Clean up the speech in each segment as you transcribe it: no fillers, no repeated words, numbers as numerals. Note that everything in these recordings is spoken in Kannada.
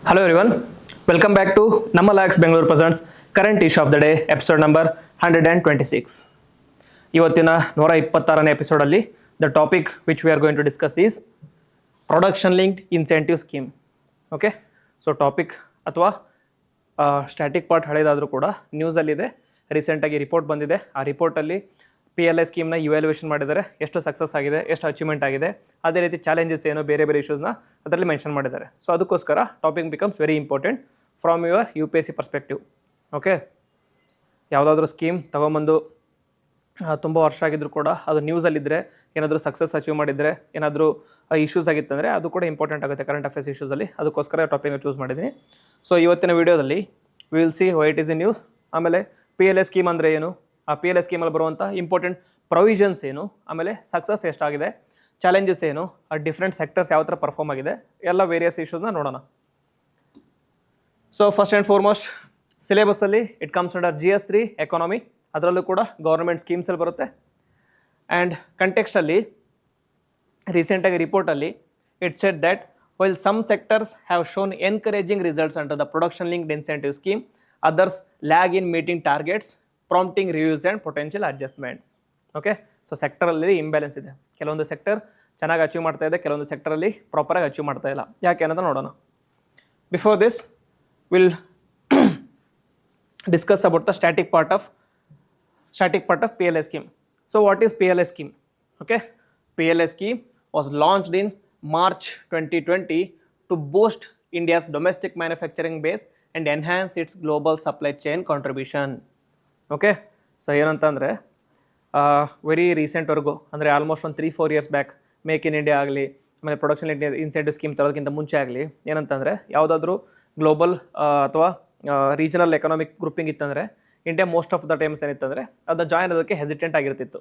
Hello everyone, welcome back to Namalax Bangalore Presents Current Issue of the Day, episode number 126. ಇವತ್ತಿನ 126ನೇ ಎಪಿಸೋಡಲ್ಲಿ the topic which we are going to discuss is production linked incentive scheme. Okay, so topic ಅಥವಾ ಸ್ಟ್ಯಾಟಿಕ್ ಪಾರ್ಟ್ ಹಳೇದಾದರೂ ಕೂಡ ನ್ಯೂಸಲ್ಲಿದೆ. ರೀಸೆಂಟಾಗಿ ರಿಪೋರ್ಟ್ ಬಂದಿದೆ. ಆ ರಿಪೋರ್ಟಲ್ಲಿ PLI ಸ್ಕೀಮ್ನ ಇವ್ಯಾಲ್ಯೂಯೇಷನ್ ಮಾಡಿದ್ದಾರೆ, ಎಷ್ಟು ಸಕ್ಸಸ್ ಆಗಿದೆ, ಎಷ್ಟು ಅಚೀವ್ಮೆಂಟ್ ಆಗಿದೆ, ಅದೇ ರೀತಿ ಚಾಲೆಂಜಸ್ ಏನು, ಬೇರೆ ಬೇರೆ ಇಶ್ಯೂಸ್ನ ಅದರಲ್ಲಿ ಮೆನ್ಷನ್ ಮಾಡಿದ್ದಾರೆ. ಸೊ ಅದಕ್ಕೋಸ್ಕರ topic becomes very important from your UPSC perspective. Okay, ಯಾವುದಾದ್ರೂ ಸ್ಕೀಮ್ ತೊಗೊಂಬಂದು ತುಂಬ ವರ್ಷ ಆಗಿದ್ರು ಕೂಡ ಅದು ನ್ಯೂಸಲ್ಲಿದ್ದರೆ, ಏನಾದರೂ ಸಕ್ಸಸ್ ಅಚೀವ್ ಮಾಡಿದರೆ, ಏನಾದರೂ ಇಶ್ಯೂಸ್ ಆಗಿತ್ತಂದರೆ ಅದು ಕೂಡ ಇಂಪಾರ್ಟೆಂಟ್ ಆಗುತ್ತೆ ಕರೆಂಟ್ ಅಫೇರ್ಸ್ ಇಶ್ಯೂಸಲ್ಲಿ. ಅದಕ್ಕೋಸ್ಕರ ಟಾಪಿಕ್ನ ಚೂಸ್ ಮಾಡಿದ್ದೀನಿ. ಸೊ ಇವತ್ತಿನ ವೀಡಿಯೋದಲ್ಲಿ we will see Y it is in news, ಆಮೇಲೆ PLI ಸ್ಕೀಮ್ ಅಂದರೆ ಏನು, ಆ PLI ಸ್ಕೀಮಲ್ಲಿ ಬರುವಂಥ ಇಂಪಾರ್ಟೆಂಟ್ ಪ್ರೊವಿಷನ್ಸ್ ಏನು, ಆಮೇಲೆ ಸಕ್ಸಸ್ ಎಷ್ಟಾಗಿದೆ, ಚಾಲೆಂಜಸ್ ಏನು, ಆ ಡಿಫ್ರೆಂಟ್ ಸೆಕ್ಟರ್ಸ್ ಯಾವ ಥರ ಪರ್ಫಾರ್ಮ್ ಆಗಿದೆ, ಎಲ್ಲ ವೇರಿಯಸ್ ಇಶ್ಯೂಸ್ನ ನೋಡೋಣ. ಸೊ ಫಸ್ಟ್ ಆ್ಯಂಡ್ ಫಾರ್ಮೋಸ್ಟ್ ಸಿಲೆಬಸ್ಸಲ್ಲಿ it comes under GS3 economy, ಅದರಲ್ಲೂ ಕೂಡ ಗೌರ್ಮೆಂಟ್ ಸ್ಕೀಮ್ಸಲ್ಲಿ ಬರುತ್ತೆ. ಆ್ಯಂಡ್ ಕಂಟೆಕ್ಸ್ಟಲ್ಲಿ ರೀಸೆಂಟಾಗಿ ರಿಪೋರ್ಟಲ್ಲಿ it said that while some sectors have shown encouraging results under the production linked incentive scheme, others lag in meeting targets, prompting reviews and potential adjustments. Okay, so ಸೆಕ್ಟರಲ್ಲಿ ಇಂಬ್ಯಾಲೆನ್ಸ್ ಇದೆ. ಕೆಲವೊಂದು ಸೆಕ್ಟರ್ ಚೆನ್ನಾಗಿ ಅಚೀವ್ ಮಾಡ್ತಾ ಇದೆ, ಕೆಲವೊಂದು ಸೆಕ್ಟರಲ್ಲಿ ಪ್ರಾಪರಾಗಿ ಅಚೀವ್ ಮಾಡ್ತಾ ಇಲ್ಲ. ಯಾಕೆ ಅನ್ನೋದು ನೋಡೋಣ. Before this will discuss about the static part of PLI scheme. So what is PLI scheme? Okay, PLI scheme was launched in March 2020 to boost India's domestic manufacturing base and enhance its global supply chain contribution. Okay, so ಏನಂತಂದರೆ ವೆರಿ ರೀಸೆಂಟ್ವರೆಗೂ ಅಂದರೆ ಆಲ್ಮೋಸ್ಟ್ ಒಂದು 3-4 years back make in India ಆಗಲಿ, ಆಮೇಲೆ ಪ್ರೊಡಕ್ಷನ್ ಇನ್ಸೆಂಟಿವ್ ಸ್ಕೀಮ್ ತರೋದಕ್ಕಿಂತ ಮುಂಚೆ ಆಗಲಿ, ಏನಂತಂದರೆ ಯಾವುದಾದ್ರೂ ಗ್ಲೋಬಲ್ ಅಥವಾ ರೀಜನಲ್ ಎಕನಾಮಿಕ್ ಗ್ರೂಪಿಂಗ್ ಇತ್ತಂದರೆ India most of the times ಏನಿತ್ತಂದರೆ ಅದನ್ನ ಜಾಯ್ನ್ ಆಗೋದಕ್ಕೆ ಹೆಸಿಟೆಂಟ್ ಆಗಿರ್ತಿತ್ತು.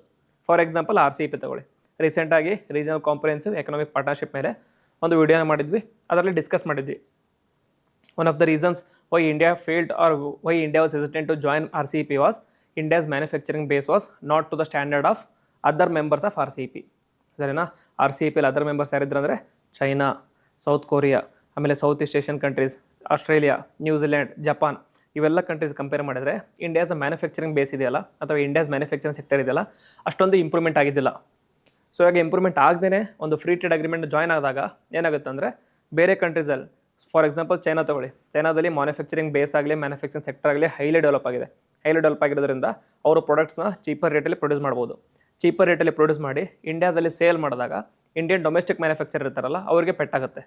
ಫಾರ್ ಎಕ್ಸಾಂಪಲ್ RCEP ತಗೊಳ್ಳಿ. ರೀಸೆಂಟಾಗಿ ರೀಜನಲ್ ಕಾಂಪ್ರಿಹೆನ್ಸಿವ್ ಎಕನಾಮಿಕ್ ಪಾರ್ಟ್ನರ್ಶಿಪ್ ಮೇಲೆ ಒಂದು ವಿಡಿಯೋನ ಮಾಡಿದ್ವಿ, ಅದರಲ್ಲಿ ಡಿಸ್ಕಸ್ ಮಾಡಿದ್ವಿ. One of the reasons why India failed or why India was hesitant to join RCEP was India's manufacturing base was not to the standard of other members of RCEP. ಸರಿನಾ? RCEPಲಿ ಅದರ್ ಮೆಂಬರ್ಸ್ ಯಾರಿದ್ರು ಅಂದರೆ ಚೈನಾ, ಸೌತ್ ಕೊರಿಯಾ, ಆಮೇಲೆ south East Asian countries, Australia, New Zealand, Japan, ಇವೆಲ್ಲ ಕಂಟ್ರೀಸ್ ಕಂಪೇರ್ ಮಾಡಿದರೆ ಇಂಡಿಯಾಸ್ ಮ್ಯಾನುಫ್ಯಾಕ್ಚರಿಂಗ್ ಬೇಸ್ ಇದೆಯಲ್ಲ ಅಥವಾ ಇಂಡಿಯಾಸ್ ಮ್ಯಾನುಫ್ಯಾಕ್ಚರಿಂಗ್ ಸೆಕ್ಟರ್ ಇದೆಯಲ್ಲ ಅಷ್ಟೊಂದು ಇಂಪ್ರೂವ್ಮೆಂಟ್ ಆಗಿದ್ದಿಲ್ಲ. ಸೊ ಇವಾಗ ಇಂಪ್ರೂವ್ಮೆಂಟ್ ಆಗದೇ ಒಂದು ಫ್ರೀ ಟ್ರೇಡ್ ಅಗ್ರಿಮೆಂಟ್ ಜಾಯ್ನ್ ಆದಾಗ ಏನಾಗುತ್ತೆ ಅಂದರೆ ಬೇರೆ ಕಂಟ್ರೀಸಲ್ಲಿ, ಫಾರ್ ಎಕ್ಸಾಂಪಲ್ ಚೈನಾ ತಗೊಳ್ಳಿ. ಚೈನಾದಲ್ಲಿ ಮ್ಯಾನುಫ್ಯಾಕ್ಚರಿಂಗ್ ಬೇಸ್ ಆಗಲಿ, ಮ್ಯಾನುಫ್ಯಾಕ್ಚರಿಂಗ್ ಸೆಕ್ಟರ್ ಆಗಲಿ ಹೈಲಿ ಡೆವಲಪ್ ಆಗಿದೆ. ಹೈಲಿ ಡೆವಲಪ್ ಆಗಿರೋದ್ರಿಂದ ಅವರು ಪ್ರಾಡಕ್ಟ್ಸ್ನ ಚೀಪರ್ ರೇಟಲ್ಲಿ ಪ್ರೊಡ್ಯೂಸ್ ಮಾಡ್ಬೋದು. ಚೀಪರ್ ರೇಟಲ್ಲಿ ಪ್ರೊಡ್ಯೂಸ್ ಮಾಡಿ ಇಂಡಿಯಾದಲ್ಲಿ ಸೇಲ್ ಮಾಡಿದಾಗ ಇಂಡಿಯನ್ ಡೊಮೆಸ್ಟಿಕ್ ಮ್ಯಾನುಫ್ಯಾಕ್ಚರ್ ಇರ್ತಾರಲ್ಲ ಅವರಿಗೆ ಪೆಟ್ಟಾಗುತ್ತೆ.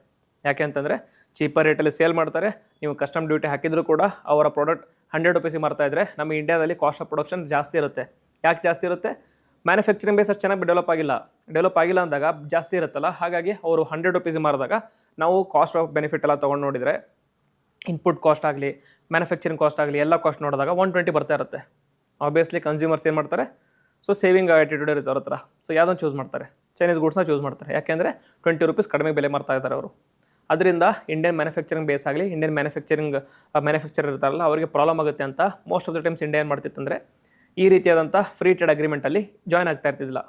ಯಾಕೆ ಅಂತಂದರೆ ಚೀಪರ್ ರೇಟಲ್ಲಿ ಸೇಲ್ ಮಾಡ್ತಾರೆ, ನೀವು ಕಸ್ಟಮ್ ಡ್ಯೂಟಿ ಹಾಕಿದರೂ ಕೂಡ ಅವರ ಪ್ರಾಡಕ್ಟ್ 100 ರೂಪೀಸಿಗೆ ಮಾರ್ತಾ ಇದ್ದರೆ ನಮ್ಮ ಇಂಡಿಯಾದಲ್ಲಿ ಕಾಸ್ಟ್ ಆಫ್ ಪ್ರೊಡಕ್ಷನ್ ಜಾಸ್ತಿ ಇರುತ್ತೆ. ಯಾಕೆ ಜಾಸ್ತಿ ಇರುತ್ತೆ? ಮ್ಯಾನುಫ್ಯಾಕ್ಚರಿಂಗ್ ಬೇಸ್ ಅಷ್ಟು ಚೆನ್ನಾಗಿ ಡೆವಲಪ್ ಆಗಿಲ್ಲ ಅಂದಾಗ ಜಾಸ್ತಿ ಇರುತ್ತಲ್ಲ, ಹಾಗಾಗಿ ಅವರು 100 ರೂಪೀಸಿಗೆ ಮಾರಿದಾಗ ನಾವು ಕಾಸ್ಟ್ ಆಫ್ ಬೆನಿಫಿಟ್ ಎಲ್ಲ ತೊಗೊಂಡು ನೋಡಿದರೆ ಇನ್ಪುಟ್ ಕಾಸ್ಟ್ ಆಗಲಿ, ಮ್ಯಾನುಫ್ಯಾಕ್ಚರಿಂಗ್ ಕಾಸ್ಟ್ ಆಗಲಿ ಎಲ್ಲ ಕಾಸ್ಟ್ ನೋಡಿದಾಗ 120 ಬರ್ತಾ ಇರುತ್ತೆ. ಆಬ್ವಿಯಸ್ಲಿ ಕನ್ಸ್ಯೂಮರ್ಸ್ ಏನು ಮಾಡ್ತಾರೆ? ಸೊ ಸೇವಿಂಗ್ ಆ್ಯಟಿಟ್ಯೂಡ್ ಇರುತ್ತೆ ಅವ್ರ ಹತ್ರ. ಸೊ ಯಾವುದನ್ನು ಚೂಸ್ ಮಾಡ್ತಾರೆ? ಚೈನೀಸ್ ಗೂಡ್ಸ್ನ ಚೂಸ್ ಮಾಡ್ತಾರೆ. ಯಾಕೆಂದರೆ 20 ರೂಪೀಸ್ ಕಡಿಮೆ ಬೆಲೆ ಮಾರ್ತಾ ಇದ್ದಾರೆ ಅವರು. ಅದರಿಂದ ಇಂಡಿಯನ್ ಮ್ಯಾನುಫ್ಯಾಕ್ಚರಿಂಗ್ ಬೇಸ್ ಆಗಲಿ, ಇಂಡಿಯನ್ ಮ್ಯಾನುಫ್ಯಾಕ್ಚರ್ ಇರ್ತಾರಲ್ಲ ಅವರಿಗೆ ಪ್ರಾಬ್ಲಮ್ ಆಗುತ್ತೆ ಅಂತ most of the times India ಏನು ಮಾಡ್ತಿತ್ತಂದರೆ ಈ ರೀತಿಯಾದಂಥ ಫ್ರೀ ಟ್ರೇಡ್ ಅಗ್ರಿಮೆಂಟಲ್ಲಿ ಜಾಯ್ನ್ ಆಗ್ತಾ ಇರ್ತಿದ್ದಿಲ್ಲ.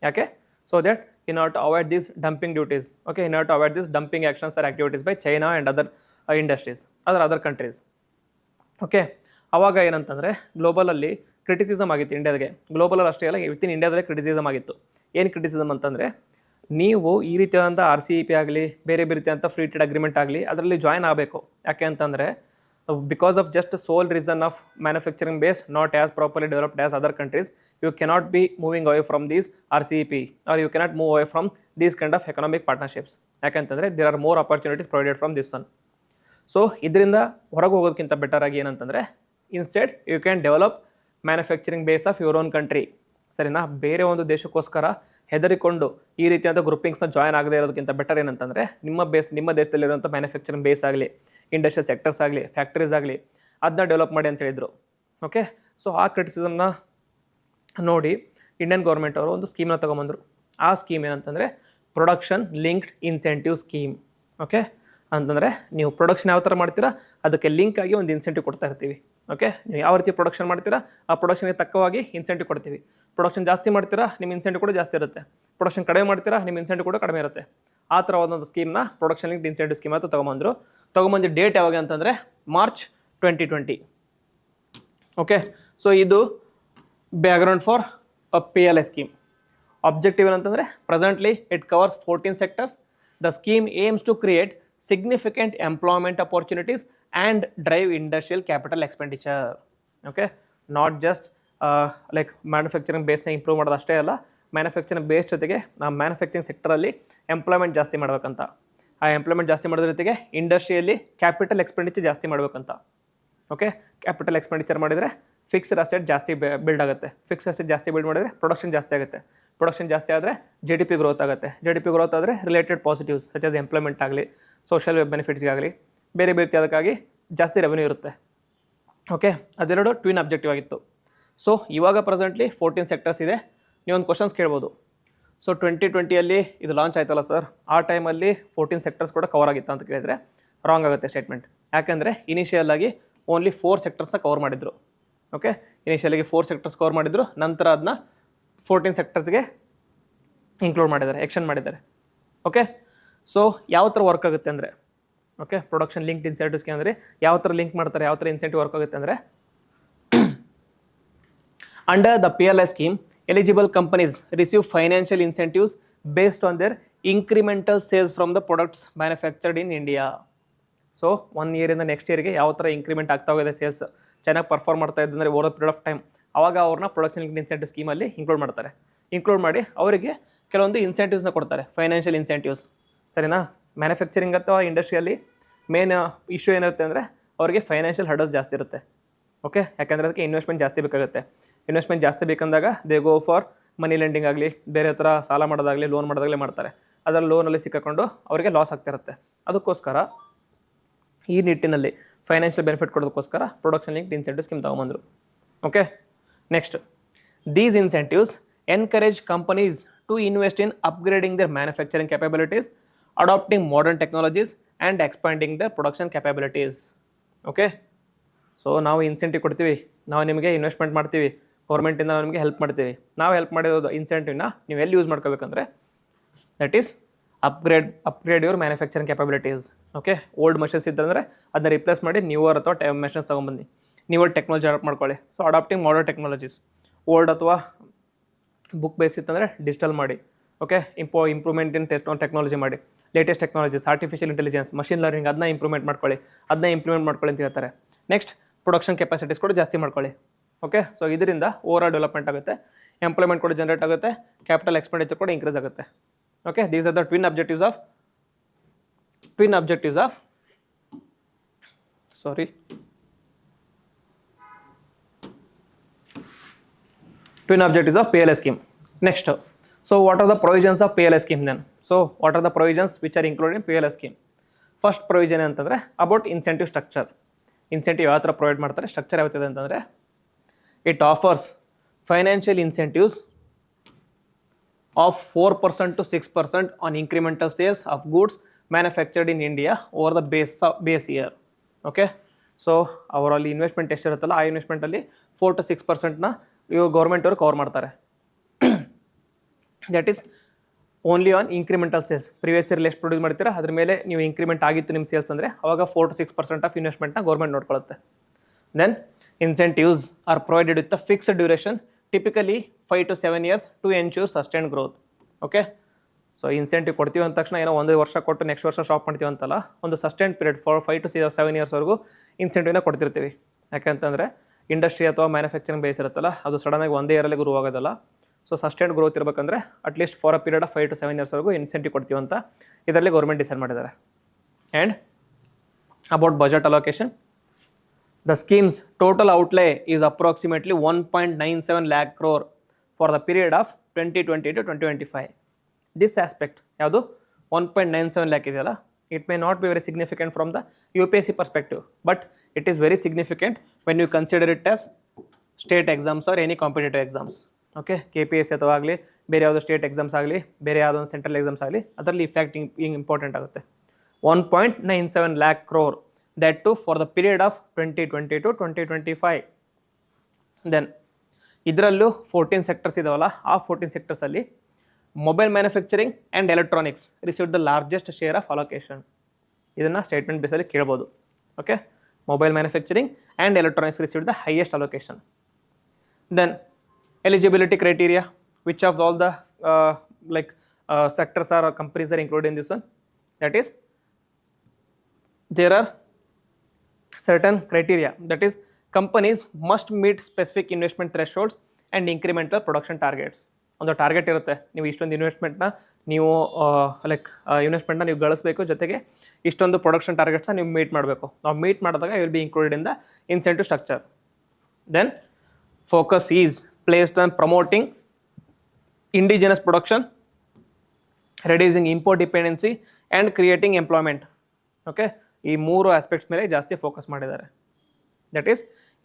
ಯಾಕೆ? So that in order to avoid these dumping duties, okay, in order to avoid these dumping actions or activities by China and other industries, other countries. Okay, ಆವಾಗ ಏನಂತಂದರೆ ಗ್ಲೋಬಲಲ್ಲಿ ಕ್ರಿಟಿಸಿಸಮ್ ಆಗಿತ್ತು ಇಂಡಿಯಾಗೆ. ಗ್ಲೋಬಲಲ್ಲಿ ಅಷ್ಟೇ ಅಲ್ಲ, ವಿತಿನ್ ಇಂಡಿಯಾದಲ್ಲೇ ಕ್ರಿಟಿಸಿಸಮ್ ಆಗಿತ್ತು. ಏನು ಕ್ರಿಟಿಸಿಸಮ್ ಅಂತಂದರೆ, ನೀವು ಈ ರೀತಿಯಾದಂಥ RCEP ಆಗಲಿ, ಬೇರೆ ಬೇರೆ ರೀತಿಯಾದಂಥ ಫ್ರೀ ಟ್ರೇಡ್ ಅಗ್ರಿಮೆಂಟ್ ಆಗಲಿ ಅದರಲ್ಲಿ ಜಾಯ್ನ್ ಆಗಬೇಕು. ಯಾಕೆ ಅಂತಂದರೆ because of just sole reason of manufacturing base not as properly developed as other countries, you cannot be moving away from these RCEP or you cannot move away from these kind of economic partnerships. ಯಾಕಂತಂದರೆ there are more opportunities provided from this one. So ಇದರಿಂದ ಹೊರಗೆ ಹೋಗೋದಕ್ಕಿಂತ ಬೆಟರ್ ಆಗಿ ಏನಂತಂದರೆ instead you can develop manufacturing base of your own country. ಸರಿನಾ? ಬೇರೆ ಒಂದು ದೇಶಕ್ಕೋಸ್ಕರ ಹೆದರಿಕೊಂಡು ಈ ರೀತಿಯಾದ ಗ್ರೂಪಿಂಗ್ಸ್ನ ಜಾಯ್ನ್ ಆಗದೇ ಇರೋದಕ್ಕಿಂತ ಬೆಟರ್ ಏನಂತಂದರೆ ನಿಮ್ಮ ದೇಶದಲ್ಲಿರುವಂಥ ಮ್ಯಾನುಫ್ಯಾಕ್ಚರಿಂಗ್ ಬೇಸ್ ಆಗಲಿ, ಇಂಡಸ್ಟ್ರಿಯಲ್ ಸೆಕ್ಟರ್ಸ್ ಆಗಲಿ, ಫ್ಯಾಕ್ಟ್ರೀಸ್ ಆಗಲಿ ಅದನ್ನ ಡೆವಲಪ್ ಮಾಡಿ ಅಂತ ಹೇಳಿದರು. ಓಕೆ, ಸೊ ಆ ಕ್ರಿಟಿಸಿಸಮ್ನ ನೋಡಿ ಇಂಡಿಯನ್ ಗೌರ್ಮೆಂಟ್ ಅವರು ಒಂದು ಸ್ಕೀಮ್ನ ತೊಗೊಂಬಂದರು. ಆ ಸ್ಕೀಮ್ ಏನಂತಂದರೆ production linked incentive scheme. Okay, ಅಂತಂದರೆ ನೀವು ಪ್ರೊಡಕ್ಷನ್ ಯಾವ ಥರ ಮಾಡ್ತೀರಾ ಅದಕ್ಕೆ ಲಿಂಕ್ ಆಗಿ ಒಂದು ಇನ್ಸೆಂಟಿವ್ ಕೊಡ್ತಾ ಇರ್ತೀವಿ. ಓಕೆ, ನೀವು ಯಾವ ರೀತಿ ಪ್ರೊಡಕ್ಷನ್ ಮಾಡ್ತೀರಾ ಆ ಪ್ರೊಡಕ್ಷನ್ಗೆ ತಕ್ಕವಾಗಿ ಇನ್ಸೆಂಟಿವ್ ಕೊಡ್ತೀವಿ. ಪ್ರೊಡಕ್ಷನ್ ಜಾಸ್ತಿ ಮಾಡ್ತೀರಾ ನಿಮ್ಮ ಇನ್ಸೆಂಟಿವ್ ಕೂಡ ಜಾಸ್ತಿ ಇರುತ್ತೆ. ಪ್ರೊಡಕ್ಷನ್ ಕಡಿಮೆ ಮಾಡ್ತೀರಾ ನಿಮ್ಮ ಇನ್ಸೆಂಟಿವ್ ಕೂಡ ಕಡಿಮೆ ಇರುತ್ತೆ. ಆ ಥರ ಒಂದೊಂದು ಸ್ಕೀಮ್ನ ಪ್ರೊಡಕ್ಷನ್ ಲಿಂಕ್ಡ್ ಇನ್ಸೆಂಟಿವ್ ಸ್ಕೀಮ್ ಅಂತ ತೊಗೊಂಬಂದು ಡೇಟ್ ಯಾವಾಗ ಅಂತಂದರೆ ಮಾರ್ಚ್ 2020. ಓಕೆ, ಸೊ ಇದು background for a PLI scheme. Objective ಏನಂತಂದರೆ presently it covers 14 sectors. The scheme aims to create significant employment opportunities and drive industrial capital expenditure. Okay, not just like manufacturing ಬೇಸ್ನ ಇಂಪ್ರೂವ್ ಮಾಡೋದು ಅಷ್ಟೇ ಅಲ್ಲ, ಮ್ಯಾನುಫ್ಯಾಕ್ಚರಿಂಗ್ ಬೇಸ್ ಜೊತೆಗೆ ನಾವು ಮ್ಯಾನುಫ್ಯಾಕ್ಚರಿಂಗ್ ಸೆಕ್ಟರಲ್ಲಿ ಎಂಪ್ಲಾಯ್ಮೆಂಟ್ ಜಾಸ್ತಿ ಮಾಡಬೇಕಂತ. ಆ ಎಂಪ್ಲಾಯ್ಮೆಂಟ್ ಜಾಸ್ತಿ ಮಾಡೋದ್ರ ಜೊತೆಗೆ ಇಂಡಸ್ಟ್ರಿಯಲ್ಲಿ ಕ್ಯಾಪಿಟಲ್ ಎಕ್ಸ್ಪೆಂಡಿಚರ್ ಜಾಸ್ತಿ ಮಾಡಬೇಕಂತ. ಓಕೆ, ಕ್ಯಾಪಿಟಲ್ ಎಕ್ಸ್ಪೆಂಡಿಚರ್ ಮಾಡಿದರೆ ಫಿಕ್ಸ್ಡ್ ಅಸೆಟ್ ಜಾಸ್ತಿ ಬಿಲ್ಡ್ ಆಗುತ್ತೆ. ಫಿಕ್ಸ್ಡ್ ಅಸೆಟ್ ಜಾಸ್ತಿ ಬಿಲ್ಡ್ ಮಾಡಿದರೆ ಪ್ರೊಡಕ್ಷನ್ ಜಾಸ್ತಿ ಆಗುತ್ತೆ. ಪ್ರೊಡಕ್ಷನ್ ಜಾಸ್ತಿ ಆದರೆ GDP ಗ್ರೋತ್ ಆಗುತ್ತೆ. GDP ಗ್ರೋತ್ ಆದರೆ related positives such as employment ಆಗಲಿ, ಸೋಷಿಯಲ್ ಬೆನಿಫಿಟ್ಸ್ಗಾಗಲಿ, ಬೇರೆ ಬೇರೆ ಅದಕ್ಕಾಗಿ ಜಾಸ್ತಿ ರೆವೆನ್ಯೂ ಇರುತ್ತೆ. ಓಕೆ, ಅದೆರಡು ಟ್ವಿನ್ ಅಬ್ಜೆಕ್ಟಿವ್ ಆಗಿತ್ತು. ಸೊ ಇವಾಗ ಪ್ರೆಸೆಂಟ್ಲಿ 14 ಸೆಕ್ಟರ್ಸ್ ಇದೆ. ನೀವೊಂದು ಕ್ವಶನ್ಸ್ ಕೇಳ್ಬೋದು. ಸೊ 2020 ಇದು ಲಾಂಚ್ ಆಯ್ತಲ್ಲ ಸರ್, ಆ ಟೈಮಲ್ಲಿ 14 ಸೆಕ್ಟರ್ಸ್ ಕೂಡ ಕವರ್ ಆಗಿತ್ತು ಅಂತ ಕೇಳಿದರೆ ರಾಂಗ್ ಆಗುತ್ತೆ ಸ್ಟೇಟ್ಮೆಂಟ್. ಯಾಕೆಂದರೆ ಇನಿಷಿಯಲ್ ಆಗಿ ಓನ್ಲಿ 4 ಸೆಕ್ಟರ್ಸ್ನ ಕವರ್ ಮಾಡಿದ್ರು. ಓಕೆ, ಇನಿಷಿಯಲಾಗಿ 4 ಸೆಕ್ಟರ್ಸ್ ಕವರ್ ಮಾಡಿದ್ರು, ನಂತರ ಅದನ್ನ 14 ಸೆಕ್ಟರ್ಸ್ಗೆ ಇನ್ಕ್ಲೂಡ್ ಮಾಡಿದ್ದಾರೆ, ಎಕ್ಷನ್ ಮಾಡಿದ್ದಾರೆ. ಓಕೆ, ಸೊ ಯಾವ ಥರ ವರ್ಕ್ ಆಗುತ್ತೆ ಅಂದರೆ, okay, production linked incentive scheme ಅಂದರೆ ಯಾವ ಥರ ಲಿಂಕ್ ಮಾಡ್ತಾರೆ, ಯಾವ ಥರ ಇನ್ಸೆಂಟಿವ್ ವರ್ಕ್ ಆಗುತ್ತೆ ಅಂದರೆ, under the PLI scheme eligible companies receive financial incentives based on their incremental sales from the products manufactured in India. So 1 ಇಯರಿಂದ ನೆಕ್ಸ್ಟ್ ಇಯರ್ಗೆ ಯಾವ ಥರ ಇಂಕ್ರಿಮೆಂಟ್ ಆಗ್ತಾ ಹೋಗಿದೆ, ಸೇಲ್ಸ್ ಚೆನ್ನಾಗಿ ಪರ್ಫಾರ್ಮ್ ಮಾಡ್ತಾ ಇದ್ದಂದರೆ over the period of time, ಆವಾಗ ಅವ್ರನ್ನ ಪ್ರೊಡಕ್ಷನ್ ಲಿಂಕ್ಡ್ ಇನ್ಸೆಂಟಿವ್ ಸ್ಕೀಮಲ್ಲಿ ಇನ್ಕ್ಲೂಡ್ ಮಾಡ್ತಾರೆ. ಇನ್ಕ್ಲೂಡ್ ಮಾಡಿ ಅವರಿಗೆ ಕೆಲವೊಂದು ಇನ್ಸೆಂಟಿವ್ಸ್ನ ಕೊಡ್ತಾರೆ, ಫೈನಾನ್ಷಿಯಲ್ ಇನ್ಸೆಂಟಿವ್ಸ್. ಸರಿನಾ? ಮ್ಯಾನುಫ್ಯಾಕ್ಚರಿಂಗ್ ಅಥವಾ ಇಂಡಸ್ಟ್ರಿಯಲ್ಲಿ ಮೇನ್ ಇಶ್ಯೂ ಏನಿರುತ್ತೆ ಅಂದರೆ ಅವರಿಗೆ ಫೈನಾನ್ಷಿಯಲ್ ಹರ್ಡಲ್ಸ್ ಜಾಸ್ತಿ ಇರುತ್ತೆ. ಓಕೆ, ಯಾಕೆಂದರೆ ಅದಕ್ಕೆ ಇನ್ವೆಸ್ಟ್ಮೆಂಟ್ ಜಾಸ್ತಿ ಬೇಕಾಗುತ್ತೆ. ಇನ್ವೆಸ್ಟ್ಮೆಂಟ್ ಜಾಸ್ತಿ ಬೇಕಂದಾಗ they go for money lending ಆಗಲಿ, ಬೇರೆ ಥರ ಸಾಲ ಮಾಡೋದಾಗಲಿ, ಲೋನ್ ಮಾಡೋದಾಗಲಿ ಮಾಡ್ತಾರೆ. ಅದರಲ್ಲಿ ಲೋನಲ್ಲಿ ಸಿಕ್ಕಾಕೊಂಡು ಅವರಿಗೆ ಲಾಸ್ ಆಗ್ತಿರುತ್ತೆ. ಅದಕ್ಕೋಸ್ಕರ ಈ ನಿಟ್ಟಿನಲ್ಲಿ ಫೈನಾನ್ಷಿಯಲ್ ಬೆನಿಫಿಟ್ ಕೊಡೋದಕ್ಕೋಸ್ಕರ ಪ್ರೊಡಕ್ಷನ್ ಲಿಂಕ್ಡ್ ಇನ್ಸೆಂಟಿವ್ ಸ್ಕೀಮ್ ತೊಗೊಂಬಂದರು. Okay, next, these incentives encourage companies to invest in upgrading their manufacturing capabilities, adapting modern technologies and expanding their production capabilities. Okay, so ನಾವು ಇನ್ಸೆಂಟಿವ್ ಕೊಡ್ತೀವಿ, ನಾವು ನಿಮಗೆ ಇನ್ವೆಸ್ಟ್ಮೆಂಟ್ ಮಾಡ್ತೀವಿ, ಗೌರ್ಮೆಂಟಿಂದ ನಾವು ನಿಮಗೆ ಹೆಲ್ಪ್ ಮಾಡ್ತೀವಿ. ನಾವು ಹೆಲ್ಪ್ ಮಾಡಿರೋದು ಇನ್ಸೆಂಟಿವ್ನ ನೀವು ಎಲ್ಲಿ ಯೂಸ್ ಮಾಡ್ಕೋಬೇಕಂದ್ರೆ that is upgrade your manufacturing capabilities. Okay, old machines ಇದ್ದಂದರೆ ಅದನ್ನ ರಿಪ್ಲೇಸ್ ಮಾಡಿ ನ್ಯೂವರ್ ಅಥವಾ ಮೆಷಿನ್ಸ್ ತೊಗೊಂಬಂದು ನ್ಯೂವರ್ ಟೆಕ್ನಾಲಜಿ ಅಡಾಪ್ಟ್ ಮಾಡ್ಕೊಳ್ಳಿ. So adapting modern technologies, old ಅಥವಾ ಬುಕ್ ಬೇಸ್ ಇತ್ತಂದರೆ ಡಿಜಿಟಲ್ ಮಾಡಿ. ಓಕೆ, ಇಂಪ್ರೂವ್ಮೆಂಟ್ ಇನ್ ಟೆಕ್ನಾಲಜಿ ಮಾಡಿ, latest technologies, artificial intelligence, machine learning, ಅದನ್ನ ಇಂಪ್ರೂವ್ಮೆಂಟ್ ಮಾಡ್ಕೊಳ್ಳಿ, ಅದನ್ನ ಇಂಪ್ಲಿಮೆಂಟ್ ಮಾಡ್ಕೊಳ್ಳಿ ಅಂತ ಹೇಳ್ತಾರೆ. ನೆಕ್ಸ್ಟ್, ಪ್ರೊಡಕ್ಷನ್ ಕೆಪಾಸಿಟೀಸ್ ಕೂಡ ಜಾಸ್ತಿ ಮಾಡ್ಕೊಳ್ಳಿ. ಓಕೆ, ಸೊ ಇದರಿಂದ ಓವರ್ ಆಲ್ ಡೆವಲಪ್ಮೆಂಟ್ ಆಗುತ್ತೆ, ಎಂಪ್ಲಾಯ್ಮೆಂಟ್ ಕೂಡ ಜನರೇಟ್ ಆಗುತ್ತೆ, ಕ್ಯಾಪಿಟಲ್ ಎಕ್ಸ್ಪೆಂಡಿಚರ್ ಕೂಡ ಇನ್ಕ್ರೀಸ್ ಆಗುತ್ತೆ. Okay, these are the twin objectives of PLI scheme. Next, so what are the provisions of PLI scheme then? So what are the provisions which are included in PLI scheme? First provision ಅಂತಂದರೆ ಅಬೌಟ್ ಇನ್ಸೆಂಟಿವ್ ಸ್ಟ್ರಕ್ಚರ್. ಇನ್ಸೆಂಟಿವ್ ಯಾವ ಥರ ಪ್ರೊವೈಡ್ ಮಾಡ್ತಾರೆ, ಸ್ಟ್ರಕ್ಚರ್ ಯಾವತ್ತಿದೆ ಅಂತಂದರೆ, it offers financial incentives of 4% to 6% on incremental sales of goods manufactured in India over the base year. Okay, so ಅವರಲ್ಲಿ ಇನ್ವೆಸ್ಟ್ಮೆಂಟ್ ಎಷ್ಟಿರುತ್ತಲ್ಲ ಆ ಇನ್ವೆಸ್ಟ್ಮೆಂಟಲ್ಲಿ 4 to 6%ನ ಇವು ಗೌರ್ಮೆಂಟ್ ಅವರು ಕವರ್ ಮಾಡ್ತಾರೆ. That is only on incremental sales. Previous year ಎಷ್ಟು ಪ್ರೊಡ್ಯೂಸ್ ಮಾಡ್ತೀರಾ ಅದ್ರ ಮೇಲೆ ನೀವು ಇಂಕ್ರಿಮೆಂಟ್ ಆಗಿತ್ತು ನಿಮ್ಮ ಸೇಲ್ಸ್ ಅಂದರೆ ಅವಾಗ 4 to 6% ಆಫ್ ಇನ್ವೆಸ್ಟ್ಮೆಂಟ್ನ ಗೌರ್ಮೆಂಟ್ ನೋಡ್ಕೊಳ್ಳುತ್ತೆ. Then incentives are provided with a fixed duration, typically 5 to 7 years to ensure sustained growth. Okay, so incentive ಕೊಡ್ತೀವಿ ಅಂದ ತಕ್ಷಣ ಏನೋ 1 ವರ್ಷ ಕೊಟ್ಟು ನೆಕ್ಸ್ಟ್ ವರ್ಷ ಶಾಪ್ ಮಾಡ್ತೀವಿ ಅಂತಲ್ಲ, ಒಂದು ಸಸ್ಟೈನ್ ಪೀರಿಯಡ್ ಫಾರ್ 5 to 7 yearsವರೆಗೂ ಇನ್ಸೆಂಟಿವ್ನ ಕೊಡ್ತಿರ್ತೀವಿ. ಯಾಕೆಂತಂದರೆ ಇಂಡಸ್ಟ್ರಿ ಅಥವಾ ಮ್ಯಾನುಫ್ಯಾಕ್ಚರಿಂಗ್ ಬೇಸ್ ಇರುತ್ತಲ್ಲ, ಅದು ಸಡನ್ನಾಗಿ 1 ಇಯರಲ್ಲಿ ಗ್ರೋ ಆಗೋದಲ್ಲ. ಸೊ ಸಸ್ಟೈನ್ಡ್ ಗ್ರೋತ್ ಇರಬೇಕಂದ್ರೆ at least for a period of 5 to 7 yearsವರೆಗೂ ಇನ್ಸೆಂಟಿವ್ ಕೊಡ್ತೀವಿ ಅಂತ ಇದರಲ್ಲಿ ಗೌರ್ಮೆಂಟ್ ಡಿಸೈಡ್ ಮಾಡಿದ್ದಾರೆ. And about budget allocation, the scheme's total outlay is approximately 1.97 lakh crore for the period of 2020 to 2025. This aspect, ಯಾವುದು 1.97 lakh ಇದೆಯಲ್ಲ, it may not be very significant from the UPSC perspective, but it is very significant when you consider it as state exams or any competitive exams. Okay, KPSC ಅಥವಾ ಆಗಲಿ, ಬೇರೆ ಯಾವುದೋ ಸ್ಟೇಟ್ ಎಕ್ಸಾಮ್ಸ್ ಆಗಲಿ, ಬೇರೆ ಯಾವುದೋ ಒಂದು ಸೆಂಟ್ರಲ್ ಎಕ್ಸಾಮ್ಸ್ ಆಗಲಿ, ಅದರಲ್ಲಿ ಇಫ್ಯಾಕ್ಟ್ ಇಂಪಾರ್ಟೆಂಟ್ ಆಗುತ್ತೆ. 1.97 lakh crore, that too for the period of 2020 to 2025. Then ಇದರಲ್ಲೂ 14 ಸೆಕ್ಟರ್ಸ್ ಇದಾವಲ್ಲ, ಆ 14 ಸೆಕ್ಟರ್ಸಲ್ಲಿ mobile manufacturing and electronics receive the largest share of allocation. ಇದನ್ನು ಸ್ಟೇಟ್ಮೆಂಟ್ ಬೇಸಲ್ಲಿ ಕೇಳ್ಬೋದು. Okay, mobile manufacturing and electronics receive the highest allocation. Then eligibility criteria, which of all the sectors or companies are included in this one? That is, there are certain criteria, that is companies must meet specific investment thresholds and incremental production targets. ಒಂದು ಟಾರ್ಗೆಟ್ ಇರುತ್ತೆ, ನೀವು ಇಷ್ಟೊಂದು ಇನ್ವೆಸ್ಟ್ಮೆಂಟ್ನ ನೀವು ಇನ್ವೆಸ್ಟ್ಮೆಂಟ್ನ ನೀವು ಗಳಿಸಬೇಕು, ಜೊತೆಗೆ ಇಷ್ಟೊಂದು ಪ್ರೊಡಕ್ಷನ್ ಟಾರ್ಗೆಟ್ಸ್ನ ನೀವು ಮೀಟ್ ಮಾಡಬೇಕು. ನಾವು ಮೀಟ್ ಮಾಡಿದಾಗ will be included in the incentive structure. Then focus is placed on promoting indigenous production, reducing import dependency and creating employment. Okay, ಈ ಮೂರು ಆಸ್ಪೆಕ್ಟ್ಸ್ ಮೇಲೆ ಜಾಸ್ತಿ ಫೋಕಸ್ ಮಾಡಿದ್ದಾರೆ. ದಟ್ ಈಸ್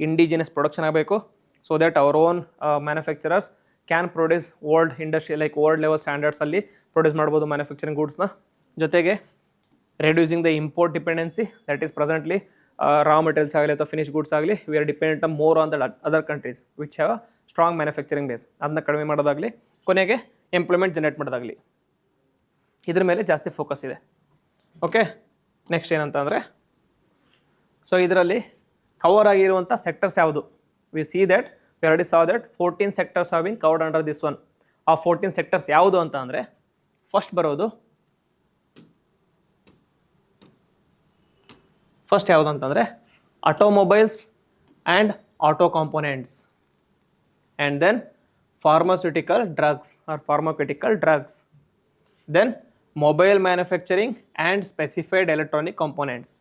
ಇಂಡಿಜಿನಸ್ ಪ್ರೊಡಕ್ಷನ್ ಆಗಬೇಕು, so that our own manufacturers can produce world industry world level ಸ್ಟ್ಯಾಂಡರ್ಡ್ಸಲ್ಲಿ ಪ್ರೊಡ್ಯೂಸ್ ಮಾಡ್ಬೋದು ಮ್ಯಾನುಫ್ಯಾಕ್ಚರಿಂಗ್ ಗೂಡ್ಸ್ನ. ಜೊತೆಗೆ reducing the import dependency, that is presently raw materials ಆಗಲಿ ಅಥವಾ ಫಿನಿಶ್ ಗೂಡ್ಸ್ ಆಗಲಿ, we are dependent more on the other countries which have a strong manufacturing base. ಅದನ್ನ ಕಡಿಮೆ ಮಾಡೋದಾಗಲಿ, ಕೊನೆಗೆ ಎಂಪ್ಲಾಯ್ಮೆಂಟ್ ಜನರೇಟ್ ಮಾಡೋದಾಗಲಿ, ಇದ್ರ ಮೇಲೆ ಜಾಸ್ತಿ ಫೋಕಸ್ ಇದೆ. ಓಕೆ, ನೆಕ್ಸ್ಟ್ ಏನಂತ ಅಂದರೆ, ಸೊ ಇದರಲ್ಲಿ ಕವರ್ ಆಗಿರುವಂಥ ಸೆಕ್ಟರ್ಸ್ ಯಾವುದು? We see that we already saw that 14 sectors have been covered under this one. ಆ 14 ಸೆಕ್ಟರ್ಸ್ ಯಾವುದು ಅಂತ ಅಂದರೆ, ಫಸ್ಟ್ ಬರೋದು ಫಸ್ಟ್ ಯಾವುದು ಅಂತಂದರೆ automobiles and auto components, and then pharmaceutical drugs, then mobile manufacturing and specified electronic components,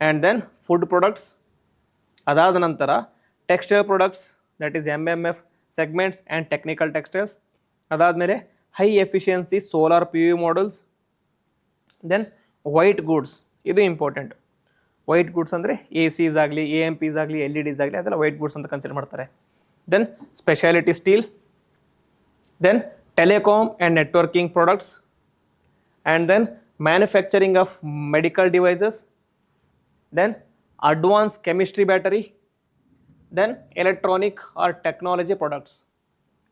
and then food products. ಅದಾದ ನಂತರ textile products, that is MMF segments and technical textiles. ಅದಾದಮೇಲೆ high efficiency solar PV modules. Then white goods, ಇದು ಇಂಪಾರ್ಟೆಂಟ್. ವೈಟ್ ಗೂಡ್ಸ್ ಅಂದರೆ ACs ಆಗಲಿ, AMPs ಆಗಲಿ, LEDs ಆಗಲಿ, ಅದೆಲ್ಲ ವೈಟ್ ಗೂಡ್ಸ್ ಅಂತ ಕನ್ಸಿಡರ್ ಮಾಡ್ತಾರೆ. Then speciality steel, then telecom and networking products, and then manufacturing of medical devices, then advance chemistry battery, then electronic or technology products.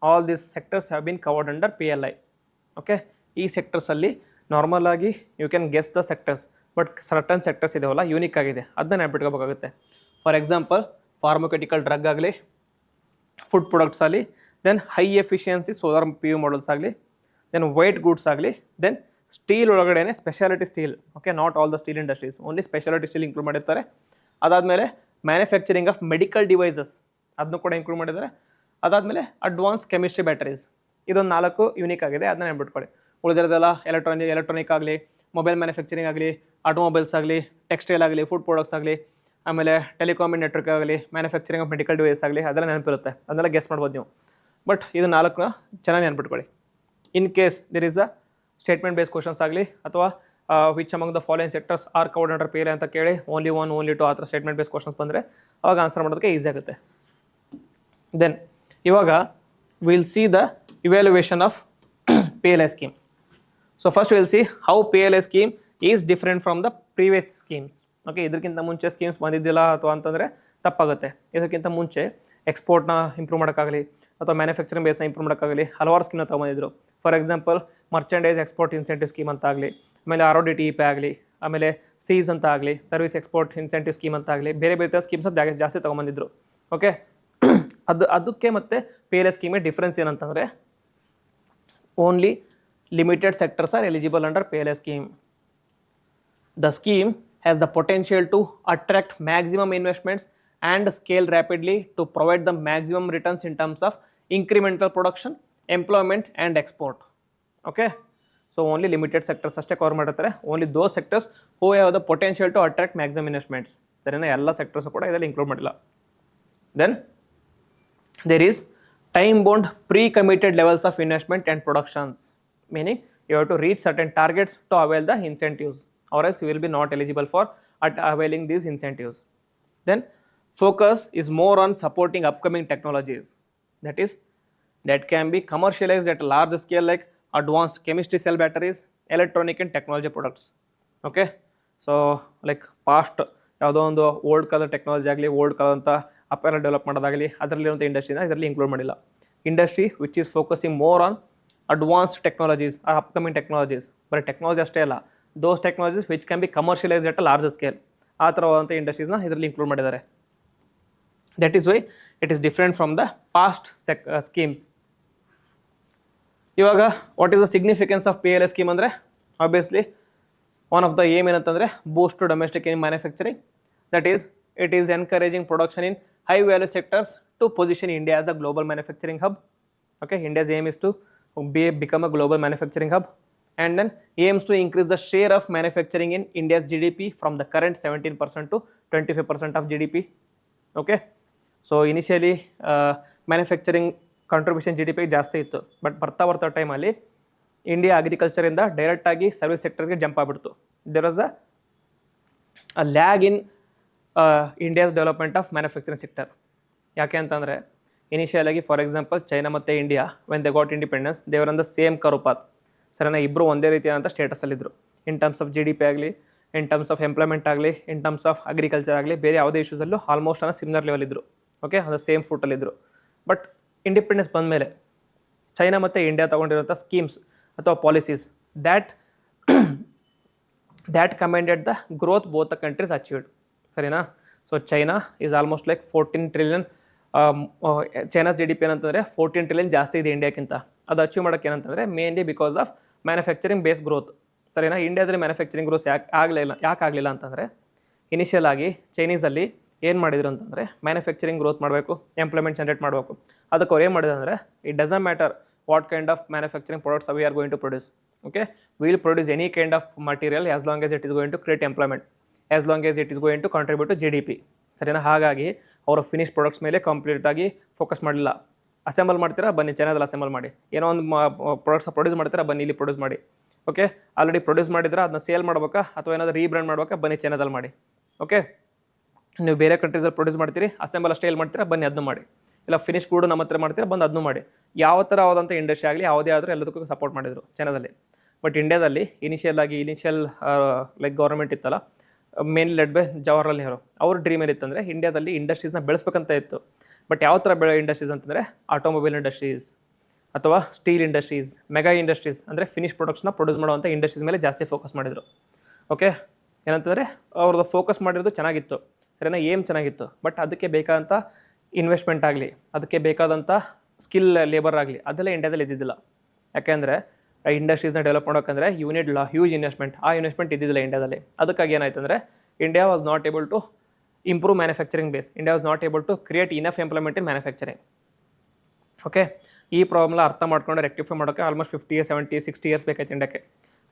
All these sectors have been covered under PLI. Okay, ಈ ಸೆಕ್ಟರ್ಸಲ್ಲಿ ನಾರ್ಮಲ್ ಆಗಿ you can guess the sectors, but certain sectors ಇದಾವಲ್ಲ ಯೂನಿಕ್ ಆಗಿದೆ, ಅದನ್ನ ನೆನ್ಪಿಟ್ಕೋಬೇಕಾಗುತ್ತೆ. ಫಾರ್ ಎಕ್ಸಾಂಪಲ್ ಫಾರ್ಮಕ್ಯೂಟಿಕಲ್ ಡ್ರಗ್ ಆಗಲಿ, ಫುಡ್ ಪ್ರಾಡಕ್ಟ್ಸ್ ಆಗಲಿ, then high efficiency solar PV modules ಆಗಲಿ, ದೆನ್ ವೈಟ್ ಗೂಡ್ಸ್ ಆಗಲಿ, ದೆನ್ ಸ್ಟೀಲ್ ಒಳಗಡೆ speciality steel. Okay, not all the steel industries, only speciality steel include ಮಾಡಿರ್ತಾರೆ. ಅದಾದಮೇಲೆ ಮ್ಯಾನುಫ್ಯಾಕ್ಚರಿಂಗ್ ಆಫ್ ಮೆಡಿಕಲ್ ಡಿವೈಸಸ್, ಅದನ್ನು ಕೂಡ ಇನ್ಕ್ಲೂಡ್ ಮಾಡಿದ್ದಾರೆ. ಅದಾದಮೇಲೆ ಅಡ್ವಾನ್ಸ್ ಕೆಮಿಸ್ಟ್ರಿ ಬ್ಯಾಟರೀಸ್. ಇದೊಂದು 4 ಯೂನಿಕ್ ಆಗಿದೆ, ಅದನ್ನ ನೆನ್ಪಿಟ್ಕೊಳ್ಳಿ. ಉಳಿದಿರೋದೆಲ್ಲ ಎಲೆಕ್ಟ್ರಾನಿಕ್ ಆಗಲಿ, ಮೊಬೈಲ್ ಮ್ಯಾನುಫ್ಯಾಕ್ಚರಿಂಗ್ ಆಗಲಿ, ಆಟೋಮೊಬೈಲ್ಸ್ ಆಗಲಿ, ಟೆಕ್ಸ್ಟೈಲ್ ಆಗಲಿ, ಫುಡ್ ಪ್ರಾಡಕ್ಟ್ಸ್ ಆಗಲಿ, ಆಮೇಲೆ ಟೆಲಿಕಾಮ್ ಆ್ಯಂಡ್ ನೆಟ್ವರ್ಕ್ ಆಗಲಿ, ಮ್ಯಾನುಫ್ಯಾಕ್ಚರಿಂಗ್ ಆಫ್ ಮೆಡಿಕಲ್ ಡಿವೈಸ್ ಆಗಲಿ, ಅದೆಲ್ಲ ನೆನಪಿರುತ್ತೆ, ಅದನ್ನೆಲ್ಲ ಗೆಸ್ ಮಾಡ್ಬೋದು ನೀವು. ಬಟ್ ಇದು 4ನ ಚೆನ್ನಾಗಿ ನೆನ್ಪಿಟ್ಕೊಳ್ಳಿ. In case there is a statement base questions ಆಗಲಿ, ಅಥವಾ which among the following sectors are covered under PLI ಅಂತ ಕೇಳಿ ಓನ್ಲಿ 1, ಓನ್ಲಿ 2 ಆ ಥರ ಸ್ಟೇಟ್ಮೆಂಟ್ ಬೇಸ್ ಕ್ವಶನ್ಸ್ ಬಂದರೆ ಅವಾಗ ಆನ್ಸರ್ ಮಾಡೋದಕ್ಕೆ ಈಸಿ ಆಗುತ್ತೆ. ದೆನ್ ಇವಾಗ will see the evaluation of PLI scheme. So first will see how PLI scheme is different from the previous schemes. Okay, ಇದಕ್ಕಿಂತ ಮುಂಚೆ ಸ್ಕೀಮ್ಸ್ ಬಂದಿದ್ದಿಲ್ಲ ಅಥವಾ ಅಂತಂದರೆ ತಪ್ಪಾಗುತ್ತೆ. ಇದಕ್ಕಿಂತ ಮುಂಚೆ ಎಕ್ಸ್ಪೋರ್ಟ್ನ ಇಂಪ್ರೂವ್ ಮಾಡೋಕ್ಕಾಗಲಿ ಅಥವಾ ಮ್ಯಾನುಫ್ಯಾಕ್ಚರಿಂಗ್ ಬೇಸ್ನ ಇಂಪ್ರೂವ್ ಮಾಡೋಕ್ಕಾಗಲಿ ಹಲವಾರು ಸ್ಕೀಮ್ನ ತೊಗೊಂಡಿದ್ರು. For example merchandise export incentive scheme ಅಂತ ಆಗಲಿ, ಆಮೇಲೆ RODTEP ಆಗಲಿ, ಆಮೇಲೆ ಸೀಸ್ ಅಂತ ಆಗಲಿ, ಸರ್ವಿಸ್ ಎಕ್ಸ್ಪೋರ್ಟ್ ಇನ್ಸೆಂಟಿವ್ ಸ್ಕೀಮ್ ಅಂತ ಆಗಲಿ, ಬೇರೆ ಬೇರೆ ಸ್ಕೀಮ್ಸ್ ಜಾಸ್ತಿ ತೊಗೊಂಬಂದಿದ್ರು. ಓಕೆ, ಅದಕ್ಕೆ ಮತ್ತು PLI ಸ್ಕೀಮೇ ಡಿಫ್ರೆನ್ಸ್ ಏನಂತಂದರೆ, only limited sectors are eligible under PLI scheme. The scheme has the potential to attract maximum investments and scale rapidly to provide the maximum returns in terms of incremental production, employment and export. Okay, so only limited sectors ಅಷ್ಟೇ ಕವರ್ ಮಾಡಿರ್ತಾರೆ. Only those sectors who have the potential to attract maximum investments. ಸರಿನಾ, ಎಲ್ಲ ಸೆಕ್ಟರ್ಸ್ ಕೂಡ ಇದರಲ್ಲಿ ಇನ್ಕ್ಲೂಡ್ ಮಾಡಿಲ್ಲ. Then there is time bound pre-committed levels of investment and productions, meaning you have to reach certain targets to avail the incentives, or else you will be not eligible for availing these incentives. Then focus is more on supporting upcoming technologies, that can be commercialized at a large scale, like advanced chemistry cell batteries, electronic and technology products. Okay, so like past ಯಾವುದೋ ಒಂದು ಓಲ್ಡ್ ಕಲರ್ ಟೆಕ್ನಾಲಜಿ ಆಗಲಿ, ಓಲ್ಡ್ ಕಲರ್ ಅಂತ ಅಪೆರಲ್ ಡೆವಲಪ್ ಮಾಡೋದಾಗಲಿ, ಅದರಲ್ಲಿರುವಂಥ ಇಂಡಸ್ಟ್ರಿನ ಇದರಲ್ಲಿ ಇನ್ಕ್ಲೂಡ್ ಮಾಡಿಲ್ಲ. Industry which is focusing more on advanced technologies or upcoming technologies, ಬರೀ ಟೆಕ್ನಾಲಜಿ ಅಷ್ಟೇ ಅಲ್ಲ, those technologies which can be commercialised at a large scale, ಆ ಥರವಾದಂಥ ಇಂಡಸ್ಟ್ರೀಸ್ನ ಇದರಲ್ಲಿ ಇನ್ಕ್ಲೂಡ್ ಮಾಡಿದ್ದಾರೆ. That is why it is different from the past schemes. ಇವಾಗ what is the significance of PLI scheme ಅಂದರೆ, obviously one of the aim ಏನಂತಂದರೆ boost to domestic in manufacturing. That is it is encouraging production in high value sectors to position India as a global manufacturing hub. Okay, India's aim is to become a global manufacturing hub, and then aims to increase the share of manufacturing in India's GDP from the current 17% to 25% of GDP. Okay, so initially manufacturing contribution GDP ಜಾಸ್ತಿ ಇತ್ತು, ಬಟ್ ಬರ್ತಾ ಟೈಮಲ್ಲಿ ಇಂಡಿಯಾ ಅಗ್ರಿಕಲ್ಚರಿಂದ ಡೈರೆಕ್ಟಾಗಿ ಸರ್ವಿಸ್ ಸೆಕ್ಟರ್ಸ್ಗೆ ಜಂಪ್ ಆಗಿಬಿಡ್ತು. There was a lag in India's development of manufacturing sector. ಯಾಕೆ ಅಂತಂದರೆ ಇನಿಷಿಯಲ್ ಆಗಿ ಫಾರ್ ಎಕ್ಸಾಂಪಲ್ ಚೈನಾ ಮತ್ತು India when they got independence they were on the same curve path. ಸರಿನಾ, ಇಬ್ಬರು ಒಂದೇ ರೀತಿಯಾದಂಥ ಸ್ಟೇಟಸಲ್ಲಿದ್ದರು. ಇನ್ ಟರ್ಮ್ಸ್ ಆಫ್ GDP ಆಗಲಿ, ಇನ್ ಟರ್ಮ್ಸ್ ಆಫ್ ಎಂಪ್ಲಾಯ್ಮೆಂಟ್ ಆಗಲಿ, ಇನ್ ಟರ್ಮ್ಸ್ ಆಫ್ ಅಗ್ರಿಕಲ್ಚರ್ ಆಗಲಿ, ಬೇರೆ ಯಾವುದೇ ಇಶ್ಯೂಸಲ್ಲೂ ಆಲ್ಮೋಸ್ಟ್ ಅನ್ನೋ ಸಿಮಿಲರ್ ಲೆವೆಲ್ ಇದ್ದರು. ಓಕೆ, ಅದು ಸೇಮ್ ಫುಟಲ್ಲಿದ್ದರು. ಬಟ್ ಇಂಡಿಪೆಂಡೆನ್ಸ್ ಬಂದಮೇಲೆ ಚೈನಾ ಮತ್ತು ಇಂಡಿಯಾ ತೊಗೊಂಡಿರೋಂಥ ಸ್ಕೀಮ್ಸ್ ಅಥವಾ policies that commanded the growth both the countries achieved. ಸರಿನಾ, so China is almost like 14 trillion. China's GDP ಏನಂತಂದರೆ 14 ಟ್ರಿಲಿಯನ್ ಜಾಸ್ತಿ ಇದೆ ಇಂಡಿಯಾಕ್ಕಿಂತ. ಅದು ಅಚೀವ್ ಮಾಡೋಕ್ಕೆ ಏನಂತಂದರೆ mainly because of manufacturing base growth. ಸರಿನಾ, ಇಂಡಿಯಾದಲ್ಲಿ ಮ್ಯಾನುಫ್ಯಾಕ್ಚರಿಂಗ್ ಗ್ರೋತ್ ಯಾಕೆ ಆಗಲಿಲ್ಲ ಅಂತಂದರೆ ಇನಿಷಿಯಲ್ ಆಗಿ ಚೈನೀಸಲ್ಲಿ ಏನು ಮಾಡಿದ್ರು ಅಂತಂದರೆ ಮ್ಯಾನುಫ್ಯಾಕ್ಚರಿಂಗ್ ಗ್ರೋತ್ ಮಾಡಬೇಕು, ಎಂಪ್ಲಾಯ್ಮೆಂಟ್ ಜನರೇಟ್ ಮಾಡಬೇಕು. ಅದಕ್ಕೆ ಅವ್ರು ಏನು ಮಾಡಿದ್ರು ಅಂದರೆ it doesn't matter what kind of manufacturing products we are going to produce. Okay, will produce any kind of material as long as it is going to create employment, as long as it is going to contribute to GDP. ಸರಿನಾ, ಹಾಗಾಗಿ ಅವರ ಫಿನಿಶ್ ಪ್ರಾಡಕ್ಟ್ಸ್ ಮೇಲೆ ಕಂಪ್ಲೀಟಾಗಿ ಫೋಕಸ್ ಮಾಡಲಿಲ್ಲ. ಅಸೆಂಬಲ್ ಮಾಡ್ತೀರಾ ಬನ್ನಿ ಚೈನಾದಲ್ಲಿ ಅಸೆಂಬಲ್ ಮಾಡಿ, ಏನೋ ಒಂದು ಪ್ರಾಡಕ್ಟ್ಸ್ ಪ್ರೊಡ್ಯೂಸ್ ಮಾಡ್ತೀರಾ ಬನ್ನಿ ಇಲ್ಲಿ ಪ್ರೊಡ್ಯೂಸ್ ಮಾಡಿ. ಓಕೆ, ಆಲ್ರೆಡಿ ಪ್ರೊಡ್ಯೂಸ್ ಮಾಡಿದ್ರೆ ಅದನ್ನ ಸೇಲ್ ಮಾಡ್ಬೇಕಾ ಅಥವಾ ಏನಾದರೂ ರೀಬ್ರ್ಯಾಂಡ್ ಮಾಡ್ಬೇಕಾ ಬನ್ನಿ ಚೈನಾದಲ್ಲಿ ಮಾಡಿ. ಓಕೆ, ನೀವು ಬೇರೆ ಕಂಟ್ರೀಸಲ್ಲಿ ಪ್ರೊಡ್ಯೂಸ್ ಮಾಡ್ತೀರಿ, ಅಸೆಂಬಲ್ ಅಷ್ಟೇ ಎಲ್ಲಿ ಮಾಡ್ತೀರಾ ಬನ್ನಿ ಅದನ್ನು ಮಾಡಿ, ಇಲ್ಲ ಫಿನಿಶ್ ಕೂಡ ನಮ್ಮ ಹತ್ರ ಮಾಡ್ತೀರಾ ಬಂದು ಅದನ್ನು ಮಾಡಿ. ಯಾವ ಥರ ಆದಂಥ ಇಂಡಸ್ಟ್ರಿ ಆಗಲಿ ಯಾವುದೇ ಆದರೂ ಎಲ್ಲದಕ್ಕೂ ಸಪೋರ್ಟ್ ಮಾಡಿದರು ಚೈನಾದಲ್ಲಿ. ಬಟ್ ಇಂಡಿಯಾದಲ್ಲಿ ಇನಿಷಿಯಲ್ ಲೈಕ್ ಗೌರ್ಮೆಂಟ್ ಇತ್ತಲ್ಲ, mainly led by Jawaharlal Nehru, ಅವ್ರ ಡ್ರೀಮ್ ಏನಿತ್ತಂದರೆ ಇಂಡಿಯಾದಲ್ಲಿ ಇಂಡಸ್ಟ್ರೀಸ್ನ ಬೆಳೆಸ್ಬೇಕಂತ ಇತ್ತು. ಬಟ್ ಯಾವ ಥರ ಇಂಡಸ್ಟ್ರೀಸ್ ಅಂತಂದರೆ ಆಟೋಮೊಬೈಲ್ ಇಂಡಸ್ಟ್ರೀಸ್ ಅಥವಾ ಸ್ಟೀಲ್ ಇಂಡಸ್ಟ್ರೀಸ್, ಮೆಗಾ ಇಂಡಸ್ಟ್ರೀಸ್ ಅಂದರೆ ಫಿನಿಶ್ ಪ್ರಾಡಕ್ಟ್ಸ್ನ ಪ್ರೊಡ್ಯೂಸ್ ಮಾಡುವಂಥ ಇಂಡಸ್ಟ್ರೀಸ್ ಮೇಲೆ ಜಾಸ್ತಿ ಫೋಕಸ್ ಮಾಡಿದರು. ಓಕೆ, ಏನಂತಂದರೆ ಅವ್ರದ್ದು ಫೋಕಸ್ ಮಾಡಿರೋದು ಚೆನ್ನಾಗಿತ್ತು, ಸರಿನಾ, ಏಮ್ ಚೆನ್ನಾಗಿತ್ತು. ಬಟ್ ಅದಕ್ಕೆ ಬೇಕಾದಂಥ ಇನ್ವೆಸ್ಟ್ಮೆಂಟ್ ಆಗಲಿ, ಅದಕ್ಕೆ ಬೇಕಾದಂಥ ಸ್ಕಿಲ್ ಲೇಬರ್ ಆಗಲಿ ಅದೆಲ್ಲ ಇಂಡಿಯಾದಲ್ಲಿ ಇದ್ದಿದ್ದಿಲ್ಲ. ಯಾಕೆಂದರೆ ಇಂಡಸ್ಟ್ರೀಸ್ನ ಡೆವಲಪ್ ಮಾಡೋಕ್ಕಂದರೆ ಯೂನಿಟ್ ಹ್ಯೂಜ್ ಇನ್ವೆಸ್ಟ್ಮೆಂಟ್, ಆ ಇನ್ವೆಸ್ಟ್ಮೆಂಟ್ ಇದ್ದಿದ್ದಿಲ್ಲ ಇಂಡಿಯಾದಲ್ಲಿ. ಅದಕ್ಕಾಗಿ ಏನಾಯ್ತು ಅಂದರೆ India was not able to improve manufacturing base, India was not able to create enough employment in manufacturing. Okay, ಈ ಪ್ರಾಬ್ಲಮ್ನ ಅರ್ಥ ಮಾಡ್ಕೊಂಡು ರೆಕ್ಟಿಫೈ ಮಾಡೋಕ್ಕೆ ಆಲ್ಮೋಸ್ಟ್ 50 years 70 years 60 years ಬೇಕಾಯ್ತು ಇಂಡಿಯಾಕ್ಕೆ.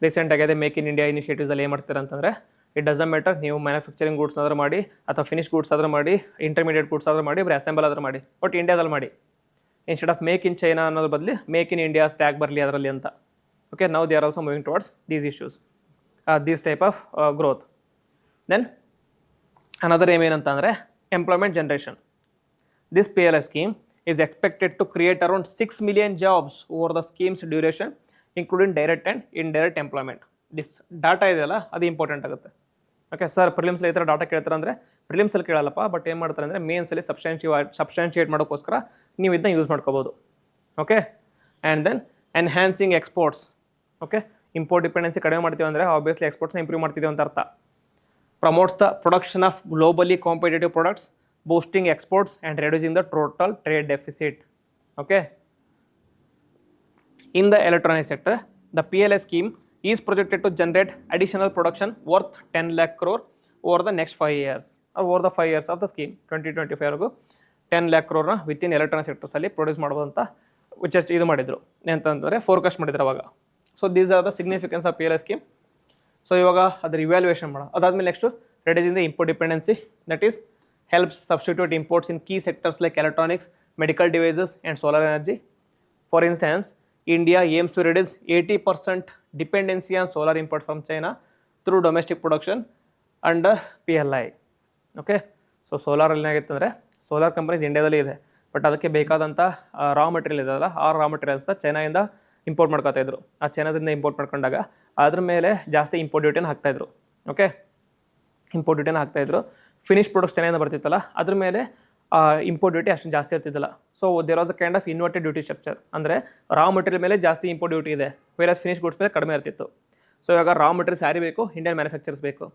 ರೀಸೆಂಟಾಗಿ ಅದೇ ಮೇಕ್ ಇನ್ ಇಂಡಿಯಾ ಇನಿಷಿಯೇಟಿವ್ಸಲ್ಲಿ ಏನು ಮಾಡ್ತಾರೆ ಅಂತಂದರೆ ಇಟ್ ಡಸಂಟ್ ಮ್ಯಾಟರ್ ನೀವು ಮ್ಯಾನುಫ್ಯಾಕ್ಚರಿಂಗ್ ಗೂಡ್ಸ್ ಆದರೂ ಮಾಡಿ ಅಥವಾ ಫಿನಿಶ್ ಗೂಡ್ಸ್ ಆದರೂ ಮಾಡಿ, ಇಂಟರ್ಮೀಡಿಯೇಟ್ ಗೂಡ್ಸ್ ಆದರೂ ಮಾಡಿ, ಬರೀ ಅಸೆಂಬಲ್ ಆದರೂ ಮಾಡಿ, ಬಟ್ ಇಂಡಿಯಾದಲ್ಲಿ ಮಾಡಿ. Instead of make in China ಅನ್ನೋದ್ರ ಬದಲು ಮೇಕ್ ಇನ್ ಇಂಡಿಯಾ ಟ್ಯಾಗ್ ಬರಲಿ ಅದರಲ್ಲಿ ಅಂತ. Okay, now they are also moving towards these issues, these type of growth. Then another aim ಏನಂತಂದರೆ employment generation. This PLI scheme is expected to create around 6 million jobs over the scheme's duration, including direct and indirect employment. This data ಇದೆಯಲ್ಲ ಅದು ಇಂಪಾರ್ಟೆಂಟ್ ಆಗುತ್ತೆ. ಓಕೆ ಸರ್, ಪ್ರಿಲಿಮ್ಸಲ್ಲಿ ಈ ಥರ ಡಾಟಾ ಕೇಳ್ತಾರೆ ಅಂದರೆ ಪ್ರಿಲಿಮ್ಸಲ್ಲಿ ಕೇಳಲ್ಲಪ್ಪ, ಬಟ್ ಏನು ಮಾಡ್ತಾರೆ ಅಂದರೆ ಮೇನ್ಸಲ್ಲಿ ಸಬ್ಸ್ಟ್ಯಾನ್ಶಿಯೇಟ್ ಮಾಡೋಕ್ಕೋಸ್ಕರ ನೀವು ಇದನ್ನ ಯೂಸ್ ಮಾಡ್ಕೋಬೋದು. Okay, and then enhancing exports. Okay, import dependency ಕಡಿಮೆ ಮಾಡ್ತೀವಿ ಅಂದರೆ ಆಬ್ವಿಯಸ್ಲಿ ಎಕ್ಸ್ಪೋರ್ಟ್ಸ್ನ ಇಂಪ್ರೂವ್ ಮಾಡ್ತಿದ್ದೀವಿ ಅಂತ ಅರ್ಥ. Promotes the production of globally competitive products, boosting exports and reducing the total trade deficit. Okay, in the electronic sector the PLI scheme is projected to generate additional production worth 10 lakh crore over the next 5 years, or over the 5 years of the scheme 2025 10 lakh crore within electronic ಸೆಕ್ಟರ್ಸಲ್ಲಿ ಪ್ರೊಡ್ಯೂಸ್ ಮಾಡ್ಬೋದು ಅಂತ ಇದು ಮಾಡಿದರು ಅಂತಂದರೆ ಫೋರ್ಕಾಸ್ಟ್ ಮಾಡಿದ್ರು ಅವಾಗ. So these are the significance of PLI scheme. So ಇವಾಗ ಅದ್ರ ಇವ್ಯಾಲ್ಯೂಯೇಷನ್ ಮಾಡೋಣ. ಅದಾದಮೇಲೆ next reducing the import dependency, that is helps substitute imports in key sectors like electronics, medical devices and solar energy. For instance, India aims to reduce 80% dependency on solar imports from China through domestic production under PLI. Okay, so solar ಏನಾಗಿತ್ತು ಅಂದರೆ ಸೋಲಾರ್ ಕಂಪನೀಸ್ ಇಂಡಿಯಾದಲ್ಲಿ ಇದೆ, ಬಟ್ ಅದಕ್ಕೆ ಬೇಕಾದಂಥ ರಾ ಮೆಟೀರಿಯಲ್ ಇದೆಯಲ್ಲ ಆ ರಾ ಮೆಟೀರಿಯಲ್ಸ್ನ ಚೈನಾಯಿಂದ ಇಂಪೋರ್ಟ್ ಮಾಡ್ಕೊತಾ ಇದ್ರು. ಆ ಚೈನಾದಿಂದ ಇಂಪೋರ್ಟ್ ಮಾಡ್ಕೊಂಡಾಗ ಅದ್ರ ಮೇಲೆ ಜಾಸ್ತಿ ಇಂಪೋರ್ಟ್ ಡ್ಯೂಟಿನ ಹಾಕ್ತಾಯಿದ್ರು. ಓಕೆ, ಇಂಪೋರ್ಟ್ ಡ್ಯೂಟಿನ ಹಾಕ್ತಾಯಿದ್ರು. ಫಿನಿಶ್ ಪ್ರಾಡಕ್ಟ್ಸ್ ಚೈನಾದಿಂದ ಬರ್ತಿತ್ತಲ್ಲ ಅದ್ರ ಮೇಲೆ ಇಂಪೋರ್ಟ್ ಡ್ಯೂಟಿ ಅಷ್ಟು ಜಾಸ್ತಿ ಇರ್ತಿದ್ದಿಲ್ಲ. So there was a kind of inverted duty structure. ಅಂದರೆ ರಾ ಮಟೀರಿಯಲ್ ಮೇಲೆ ಜಾಸ್ತಿ ಇಂಪೋರ್ಟ್ ಡ್ಯೂಟಿ ಇದೆ, ವೇರ್ ಫಿನಿಶ್ ಗುಡ್ಸ್ ಮೇಲೆ ಕಡಿಮೆ ಇರ್ತಿತ್ತು. ಸೊ ಇವಾಗ ರಾ ಮಟೀರಿಯಲ್ಸ್ ಯಾರಿಗೆ ಬೇಕು? ಇಂಡಿಯನ್ ಮ್ಯಾನುಫ್ಯಾಕ್ಚರ್ಸ್ ಬೇಕು.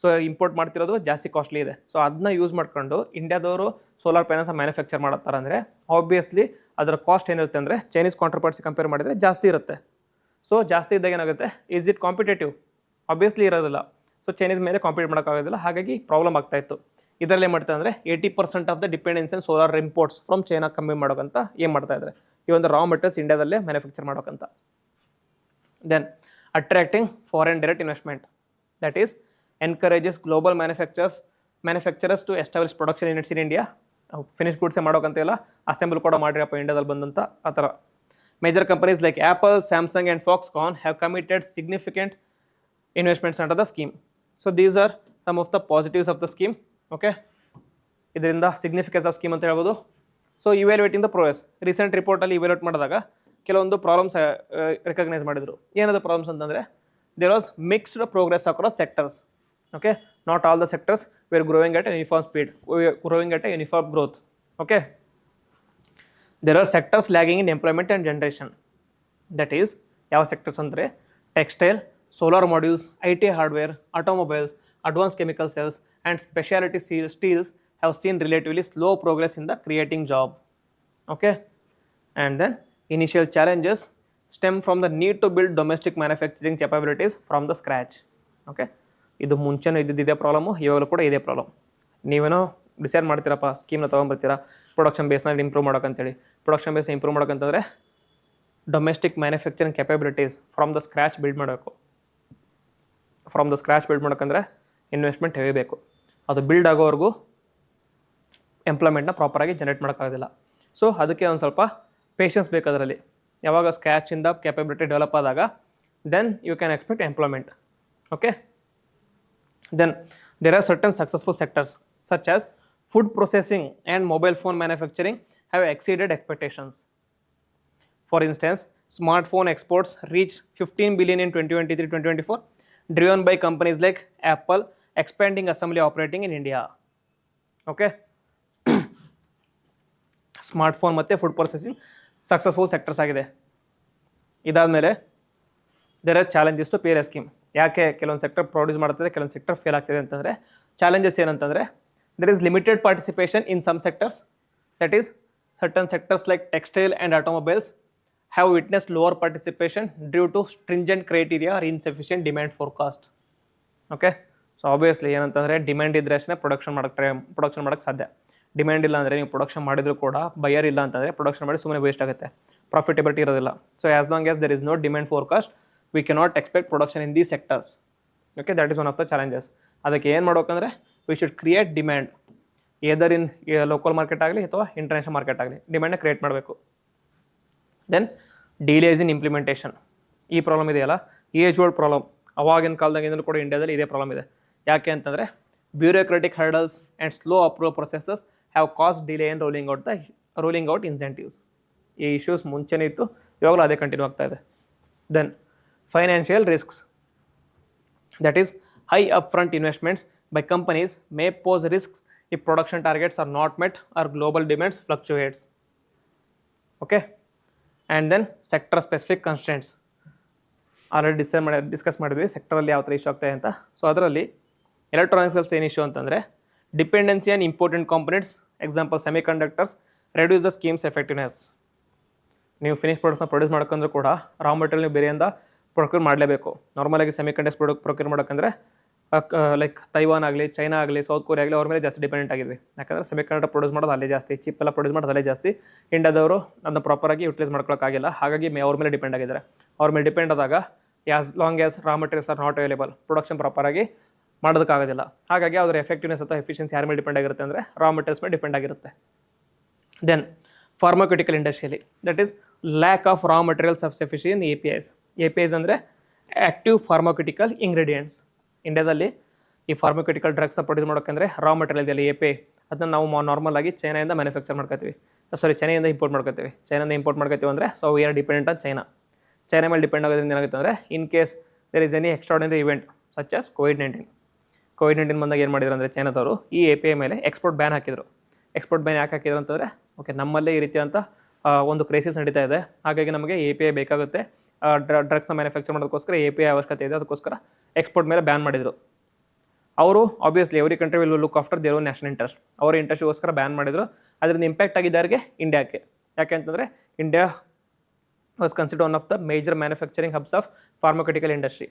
ಸೊ ಇಂಪೋರ್ಟ್ ಮಾಡ್ತಿರೋದು ಜಾಸ್ತಿ ಕಾಸ್ಟ್ಲಿ ಇದೆ. ಸೊ ಅದನ್ನ ಯೂಸ್ ಮಾಡ್ಕೊಂಡು ಇಂಡಿಯಾದವರು ಸೋಲಾರ್ ಪ್ಯಾನಲ್ಸ್ ಮ್ಯಾನುಫ್ಯಾಕ್ಚರ್ ಮಾಡತ್ತಾರೆ ಅಂದರೆ ಆಬ್ವಿಯಸ್ಲಿ ಅದರ ಕಾಸ್ಟ್ ಏನಿರುತ್ತೆ ಅಂದರೆ ಚೈನೀಸ್ ಕಾಂಟ್ರಪಾರ್ಟ್ಸ್ ಕಂಪೇರ್ ಮಾಡಿದರೆ ಜಾಸ್ತಿ ಇರುತ್ತೆ. ಸೊ ಜಾಸ್ತಿ ಇದ್ದಾಗ ಏನಾಗುತ್ತೆ, ಈಸ್ ಇಟ್ ಕಾಂಪಿಟೇಟಿವ್? ಆಬ್ವಿಯಸ್ಲಿ ಇರೋದಿಲ್ಲ. ಸೊ ಚೈನೀಸ್ ಮೇಲೆ ಕಾಂಪೀಟ್ ಮಾಡೋಕ್ಕಾಗೋದಿಲ್ಲ, ಹಾಗಾಗಿ ಪ್ರಾಬ್ಲಮ್ ಆಗ್ತಾ ಇತ್ತು. ಇದರಲ್ಲಿ ಏನು ಮಾಡ್ತಾರೆ ಅಂದರೆ 80% of the dependence in solar imports from China ಕಮ್ಮಿ ಮಾಡೋಕ್ಕಂತ ಏನು ಮಾಡ್ತಾ ಇದ್ದಾರೆ, ಈ ಒಂದು ರಾ ಮೆಟೀರಿಯಲ್ಸ್ ಇಂಡಿಯಾದಲ್ಲೇ ಮ್ಯಾನುಫ್ಯಾಕ್ಚರ್ ಮಾಡೋಕ್ಕಂತ. Then attracting foreign direct investment, that is encourages global manufacturers to establish production units in India. Finish ಗುಡ್ಸೇ ಮಾಡೋಕ್ಕಂತ ಇಲ್ಲ, ಅಸೆಂಬಲ್ ಕೂಡ ಮಾಡಿರಪ್ಪ ಇಂಡಿಯಾದಲ್ಲಿ ಬಂದಂತ ಆ ಥರ. Major companies like Apple, Samsung and Foxconn have committed significant investments under the scheme. So these are some of the positives of the scheme. Okay, ಇದರಿಂದ ಸಿಗ್ನಿಫಿಕೆನ್ಸ್ ಆಫ್ ಸ್ಕೀಮ್ ಅಂತ ಹೇಳ್ಬೋದು. So evaluating the progress, recent ರಿಪೋರ್ಟಲ್ಲಿ ಇವ್ಯಾಲ್ಯೂಟ್ ಮಾಡಿದಾಗ ಕೆಲವೊಂದು ಪ್ರಾಬ್ಲಮ್ಸ್ ರೆಕಗ್ನೈಸ್ ಮಾಡಿದರು. ಏನದು ಪ್ರಾಬ್ಲಮ್ಸ್ ಅಂತಂದರೆ, there was mixed progress across sectors. Okay, not all the sectors were growing at a uniform speed, growing at a uniform growth. Okay, there are sectors lagging in employment and generation. That is ಯಾವ ಸೆಕ್ಟರ್ಸ್ ಅಂದರೆ textile, solar modules, IT hardware, automobiles, advanced chemical cells and specialty steels have seen relatively slow progress in the creating job. Okay, and then initial challenges stem from the need to build domestic manufacturing capabilities from the scratch. Okay, ಇದು ಮುಂಚೆನೂ ಇದ್ದಿದ್ದೇ ಪ್ರಾಬ್ಲಮ್ಮು, ಇವಾಗಲೂ ಕೂಡ ಇದೇ ಪ್ರಾಬ್ಲಮ್. ನೀವೇನೋ ಡಿಸೈಡ್ ಮಾಡ್ತೀರಪ್ಪ, ಸ್ಕೀಮ್ನ ತೊಗೊಂಬರ್ತೀರಾ ಪ್ರೊಡಕ್ಷನ್ ಬೇಸ್ನಲ್ಲಿ ಇಂಪ್ರೂವ್ ಮಾಡೋಕ್ಕಂತೇಳಿ. ಪ್ರೊಡಕ್ಷನ್ ಬೇಸ್ನ ಇಂಪ್ರೂವ್ ಮಾಡೋಕ್ಕಂತಂದರೆ domestic manufacturing capabilities from the scratch build ಮಾಡಬೇಕು. ಫ್ರಮ್ ದ ಸ್ಕ್ರ್ಯಾಚ್ ಬಿಲ್ಡ್ ಮಾಡೋಕ್ಕಂದ್ರೆ ಇನ್ವೆಸ್ಟ್ಮೆಂಟ್ ಹೆವಿ ಬೇಕು. ಅದು ಬಿಲ್ಡ್ ಆಗೋವರೆಗೂ ಎಂಪ್ಲಾಯ್ಮೆಂಟ್ನ ಪ್ರಾಪರಾಗಿ ಜನರೇಟ್ ಮಾಡೋಕ್ಕಾಗೋದಿಲ್ಲ. ಸೊ ಅದಕ್ಕೆ ಒಂದು ಸ್ವಲ್ಪ ಪೇಷನ್ಸ್ ಬೇಕು ಅದರಲ್ಲಿ. ಯಾವಾಗ ಸ್ಕ್ರ್ಯಾಚಿಂದ ಕ್ಯಾಪಬಿಲಿಟಿ ಡೆವಲಪ್ ಆದಾಗ then you can expect employment. Okay, then there are certain successful sectors such as food processing and mobile phone manufacturing have exceeded expectations. For instance, smartphone exports reach 15 billion in 2023-2024, driven by companies like Apple expanding assembly operating in India. Okay, smartphone ಮತ್ತು ಫುಡ್ ಪ್ರೊಸೆಸಿಂಗ್ ಸಕ್ಸಸ್ಫುಲ್ ಸೆಕ್ಟರ್ಸ್ ಆಗಿದೆ. ಇದಾದಮೇಲೆ there are challenges to PLI scheme. ಯಾಕೆ ಕೆಲವೊಂದು ಸೆಕ್ಟರ್ ಪ್ರೊಡ್ಯೂಸ್ ಮಾಡ್ತಿದೆ, ಕೆಲವೊಂದು ಸೆಕ್ಟರ್ ಫೇಲ್ ಆಗ್ತಿದೆ ಅಂತಂದರೆ, ಚಾಲೆಂಜಸ್ ಏನಂತಂದರೆ there is limited participation in some sectors. That is, certain sectors like textile and automobiles have witnessed lower participation due to stringent criteria or insufficient demand forecast. Okay, so obviously ಏನಂತಂದರೆ ಡಿಮ್ಯಾಂಡ್ ಇದ್ದರೆ ಅಷ್ಟೇ ಪ್ರೊಡಕ್ಷನ್ ಮಾಡೋಕ್ಕೆ ಸಾಧ್ಯ. ಡಿಮ್ಯಾಂಡ್ ಇಲ್ಲ ಅಂದರೆ ನೀವು ಪ್ರೊಡಕ್ಷನ್ ಮಾಡಿದರೂ ಕೂಡ ಬಯರ್ ಇಲ್ಲ ಅಂತಂದರೆ ಪ್ರೊಡಕ್ಷನ್ ಮಾಡಿ ಸುಮ್ಮನೆ ವೇಸ್ಟ್ ಆಗುತ್ತೆ, ಪ್ರಾಫಿಟಬಿಲಿಟಿ ಇರೋದಿಲ್ಲ. So as long as there is no demand forecast we cannot expect production in these sectors. Okay, that is one of the challenges. ಅದಕ್ಕೆ ಏನು ಮಾಡ್ಬೇಕಂದ್ರೆ we should create demand, either in local market ಆಗಲಿ ಅಥವಾ ಇಂಟರ್ನ್ಯಾಷನಲ್ ಮಾರ್ಕೆಟ್ ಆಗಲಿ, ಡಿಮ್ಯಾಂಡ್ನ ಕ್ರಿಯೇಟ್ ಮಾಡಬೇಕು. Then delays in implementation. ಈ ಪ್ರಾಬ್ಲಮ್ ಇದೆಯಲ್ಲ, ಏಜ್ ಓಲ್ಡ್ ಪ್ರಾಬ್ಲಮ್. ಅವಾಗಿನ ಕಾಲದಾಗಿಂದಲೂ ಕೂಡ ಇಂಡಿಯಾದಲ್ಲಿ ಇದೇ ಪ್ರಾಬ್ಲಮ್ ಇದೆ. ಯಾಕೆ ಅಂತಂದರೆ bureaucratic hurdles and slow approval processes have caused delay in rolling out incentives. ಈ ಇಶ್ಯೂಸ್ ಮುಂಚೆನೇ ಇತ್ತು, ಇವಾಗಲೂ ಅದೇ ಕಂಟಿನ್ಯೂ ಆಗ್ತಾ ಇದೆ. Then financial risks, that is high upfront investments by companies may pose risks if production targets are not met or global demands fluctuates. Okay, and then sector specific constraints already discuss ಮಾಡಿದ್ವಿ ಸೆಕ್ಟರಲ್ಲಿ ಯಾವ ಥರ ಇಶ್ಯೂ ಆಗ್ತಾಯಿದೆ ಅಂತ. ಸೊ ಅದರಲ್ಲಿ ಎಲೆಕ್ಟ್ರಾನಿಕ್ಸಲ್ಲಿ ಏನು ಇಶ್ಯೂ ಅಂತಂದರೆ dependency on important components, example semiconductors, reduce the schemes effectiveness. ನೀವು ಫಿನಿಶ್ ಪ್ರಾಡಕ್ಟ್ಸ್ನ ಪ್ರೊಡ್ಯೂಸ್ ಮಾಡೋಕ್ಕಂದ್ರೂ ಕೂಡ ರಾ ಮೆಟೀರಿಯಲ್ ನೀವು ಬೇರೆಯಿಂದ ಪ್ರೊಕ್ಯೂರ್ ಮಾಡಲೇಬೇಕು. ನಾರ್ಮಲಾಗಿ ಸೆಮಿ ಕಂಡಕ್ಟರ್ಸ್ ಪ್ರೊಕ್ಯೂರ್ ಮಾಡೋಕ್ಕಂದ್ರೆ ಲೈಕ್ ತೈವಾನ್ ಆಗಲಿ, ಚೈನಾ ಆಗಲಿ, ಸೌತ್ ಕೊರಿಯಾ ಆಗಲಿ, ಅವ್ರ ಮೇಲೆ ಜಾಸ್ತಿ ಡಿಪೆಂಡೆಂಟ್ ಆಗಿದ್ವಿ. ಯಾಕಂದರೆ ಸೆಮಿ ಕಂಡಕ್ಟರ್ ಪ್ರೊಡ್ಯೂಸ್ ಮಾಡೋದು ಅಲ್ಲೇ ಜಾಸ್ತಿ, ಚಿಪ್ ಎಲ್ಲ ಪ್ರೊಡ್ಯೂಸ್ ಮಾಡೋದು ಅಲ್ಲೇ ಜಾಸ್ತಿ. ಇಂಡಿಯಾದವರು ಅದನ್ನ ಪ್ರಾಪರಾಗಿ ಯೂಟಿಲೈಸ್ ಮಾಡ್ಕೊಳ್ಳೋಕ್ಕಾಗಿಲ್ಲ, ಹಾಗಾಗಿ ಅವ್ರ ಮೇಲೆ ಡಿಪೆಂಡ್ ಆಗಿದ್ದಾರೆ. ಅವ್ರ ಮೇಲೆ ಡಿಪೆಂಡ್ ಆದಾಗ as long as raw materials are not available, production ಪ್ರಾಪರಾಗಿ ಮಾಡೋದಕ್ಕಾಗೋದಿಲ್ಲ. ಹಾಗಾಗಿ ಅದರ ಎಫೆಕ್ಟಿವ್ನೆಸ್ ಅಥವಾ ಎಫಿಷಿಯನ್ಸಿ ಯಾರ ಮೇಲೆ ಡಿಪೆಂಡ್ ಆಗಿರುತ್ತೆ ಅಂದರೆ ರಾ ಮೆಟೀರಿಯಲ್ಸ್ ಮೇಲೆ ಡಿಪೆಂಡ್ ಆಗಿರುತ್ತೆ. ದೆನ್ ಫಾರ್ಮಾಕ್ಯೂಟಿಕಲ್ ಇಂಡಸ್ಟ್ರಿಯಲ್ಲಿ, that is lack of raw materials of sufficient in APIs. APIs ಅಂದರೆ ಆ್ಯಕ್ಟಿವ್ ಫಾರ್ಮಾಕ್ಯೂಟಿಕಲ್ ಇಂಗ್ರೀಡಿಯೆಂಟ್ಸ್. ಇಂಡಿಯಾದಲ್ಲಿ ಈ ಫಾರ್ಮಾಕ್ಯೂಟಿಕಲ್ ಡ್ರಗ್ಸ್ ಪ್ರೊಡ್ಯೂಸ್ ಮಾಡೋಕ್ಕಂದ್ರೆ ರಾ ಮೆಟೀರಿಯಲ್ ಇದೆಯಲ್ಲ API, ಅದನ್ನು ನಾವು ನಾರ್ಮಲ್ ಆಗಿ ಚೈನಾಯಿಂದ ಮ್ಯಾನುಫ್ಯಾಕ್ಚರ್ ಮಾಡ್ಕೊತೀವಿ, ಚೈನಾದಿಂದ ಇಂಪೋರ್ಟ್ ಮಾಡ್ಕೊತೀವಿ. ಚೈನಾದಿಂದ ಇಂಪೋರ್ಟ್ ಮಾಡ್ಕೊತೀವಿ ಅಂದರೆ so we are dependent on China ಮೇಲೆ ಡಿಪೆಂಡ್ ಆಗೋದ್ರಿಂದ ಏನಾಗುತ್ತೆ ಅಂದರೆ in case there is any extraordinary event such as ಕೋವಿಡ್-19 ಬಂದಾಗ ಏನು ಮಾಡಿದ್ರು ಅಂದರೆ ಚೈನಾದವರು ಈ API ಮೇಲೆ ಎಕ್ಸ್ಪೋರ್ಟ್ ಬ್ಯಾನ್ ಹಾಕಿದರು. ಎಕ್ಸ್ಪೋರ್ಟ್ ಬ್ಯಾನ್ ಯಾಕೆ ಹಾಕಿದ್ರು ಅಂತಂದರೆ ಓಕೆ ನಮ್ಮಲ್ಲೇ ಈ ರೀತಿಯಂಥ ಒಂದು ಕ್ರೈಸಿಸ್ ನಡೀತಾ ಇದೆ, ಹಾಗಾಗಿ ನಮಗೆ API ಬೇಕಾಗುತ್ತೆ, ಡ್ರಗ್ಸ್ನ ಮ್ಯಾನುಫ್ಯಾಕ್ಚರ್ ಮಾಡೋದಕ್ಕೋಸ್ಕರ API ಅವಶ್ಯಕತೆ ಇದೆ, ಅದಕ್ಕೋಸ್ಕರ ಎಕ್ಸ್ಪೋರ್ಟ್ ಮೇಲೆ ಬ್ಯಾನ್ ಮಾಡಿದರು. ಅವರು obviously every country will look after their own national interest, ಅವರ ಇಂಟ್ರೆಸ್ಟ್ಗೋಸ್ಕರ ಬ್ಯಾನ್ ಮಾಡಿದರು. ಅದರಿಂದ ಇಂಪ್ಯಾಕ್ಟ್ ಆಗಿದ್ದಾರಿಗೆ ಇಂಡಿಯಾಕ್ಕೆ. ಯಾಕೆ ಅಂತಂದರೆ India was consider one of the major manufacturing hubs of pharmaceutical industry.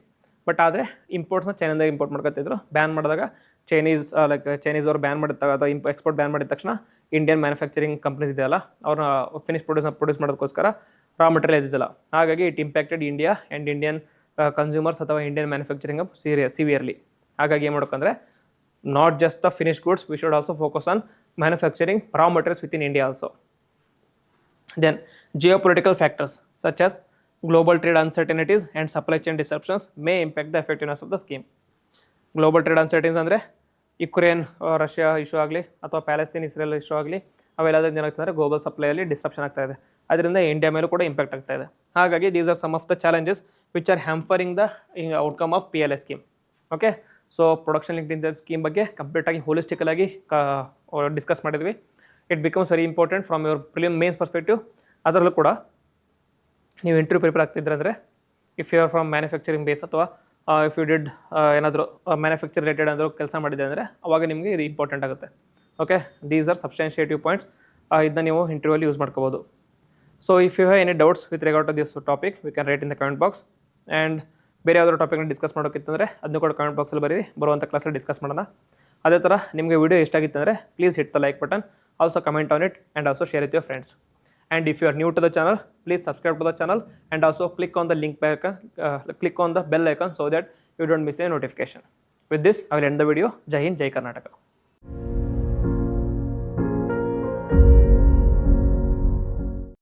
But ಆದರೆ ಇಂಪೋರ್ಟ್ಸ್ನ ಚೈನಾದಿಂದ ಇಂಪೋರ್ಟ್ ಮಾಡ್ಕೊತಿದ್ರು. ಬ್ಯಾನ್ ಮಾಡಿದಾಗ ಚೈನೀಸ್ ಅವರು ಬ್ಯಾನ್ ಮಾಡಿದ ಅಥವಾ ಎಕ್ಸ್ಪೋರ್ಟ್ ಬ್ಯಾನ್ ಮಾಡಿದ ತಕ್ಷಣ ಇಂಡಿಯನ್ ಮ್ಯಾನುಫ್ಯಾಕ್ಚರಿಂಗ್ ಕಂಪ್ನೀಸ್ ಇದೆಯಲ್ಲ ಅವ್ರನ್ನ ಪ್ರೊಡ್ಯೂಸ್ ಮಾಡೋದಕ್ಕೋಸ್ಕರ ರಾ ಮೆಟೀರಿಯಲ್ ಇದ್ದಿಲ್ಲ. ಹಾಗಾಗಿ it impacted India and Indian consumers ಅಥವಾ ಇಂಡಿಯನ್ ಮ್ಯಾನುಫ್ಯಾಕ್ಚರಿಂಗ್ ಸಿವಿಯರ್ಲಿ. ಹಾಗಾಗಿ ಏನು ಮಾಡೋಕ್ಕಂದ್ರೆ not just the finish goods, we should also focus on manufacturing raw materials within India also. Then geopolitical factors such as global trade uncertainties and supply chain disruptions may impact the effectiveness of the scheme. Global trade uncertainties ಅಂದರೆ ಯುಕ್ರೇನ್ ರಷ್ಯಾ ಇಶ್ಯೂ ಆಗಲಿ ಅಥವಾ ಪ್ಯಾಲೆಸ್ತೀನ್ ಇಸ್ರೇಲ್ ಇಶ್ಯೂ ಆಗಲಿ, ಅವೆಲ್ಲದರಿಂದ ಏನಾಗ್ತದೆ ಅಂದರೆ ಗ್ಲೋಬಲ್ ಸಪ್ಲೈಯಲ್ಲಿ ಡಿಸ್ಟ್ರಪ್ಷನ್ ಆಗ್ತಾ ಇದೆ. ಅದರಿಂದ ಇಂಡಿಯಾ ಮೇಲೂ ಕೂಡ ಇಂಪ್ಯಾಕ್ಟ್ ಆಗ್ತಾ ಇದೆ. ಹಾಗಾಗಿ these are some of the challenges which are hampering the outcome of PLI scheme. Okay, so production linked incentive scheme ಬಗ್ಗೆ ಕಂಪ್ಲೀಟಾಗಿ ಹೋಲಿಸ್ಟಿಕಲ್ ಆಗಿ ಡಿಸ್ಕಸ್ ಮಾಡಿದ್ವಿ. It becomes very important from your prelim mains perspective. ಅದರಲ್ಲೂ ಕೂಡ ನೀವು ಇಂಟರ್ವ್ಯೂ ಪ್ರಿಪೇರ್ ಆಗ್ತಿದ್ರೆ ಅಂದರೆ if you are from manufacturing base ಅಥವಾ ಇಫ್ ಯು ಡಿಡ್ ಏನಾದರೂ ಮ್ಯಾನುಫ್ಯಾಕ್ಚರ್ ರಿಲೇಟೆಡ್ ಏನಾದರೂ ಕೆಲಸ ಮಾಡಿದೆ ಅಂದರೆ ಅವಾಗ ನಿಮಗೆ ಇದು ಇಂಪಾರ್ಟೆಂಟ್ ಆಗುತ್ತೆ. Okay, these are substantive points. ಇದನ್ನ ನೀವು ಇಂಟರ್ವ್ಯೂಲಿ ಯೂಸ್ ಮಾಡ್ಕೋಬೋದು. So if you have any doubts with regard to this topic we can write in the comment box. And ಬೇರೆ ಯಾವ್ದಾದ್ರು ಟಾಪಿಕ್ನ ಡಿಸ್ಕಸ್ ಮಾಡೋಕ್ಕಿತ್ತಂದರೆ ಅದನ್ನು ಕೂಡ ಕಮೆಂಟ್ ಬಾಕ್ಸಲ್ಲಿ ಬರೀರಿ, ಬರುವಂಥ ಕ್ಲಾಸಲ್ಲಿ ಡಿಸ್ಕಸ್ ಮಾಡೋಣ. ಅದೇ ಥರ ನಿಮಗೆ ವಿಡಿಯೋ ಇಷ್ಟ ಆಗಿತ್ತಂದರೆ please hit the like button, also comment on it and also share with your friends. And if you are new to the channel, please subscribe to the channel and also click on the link icon, click on the bell icon so that you don't miss a notification. With this, I will end the video. Jai Hind, Jai Karnataka.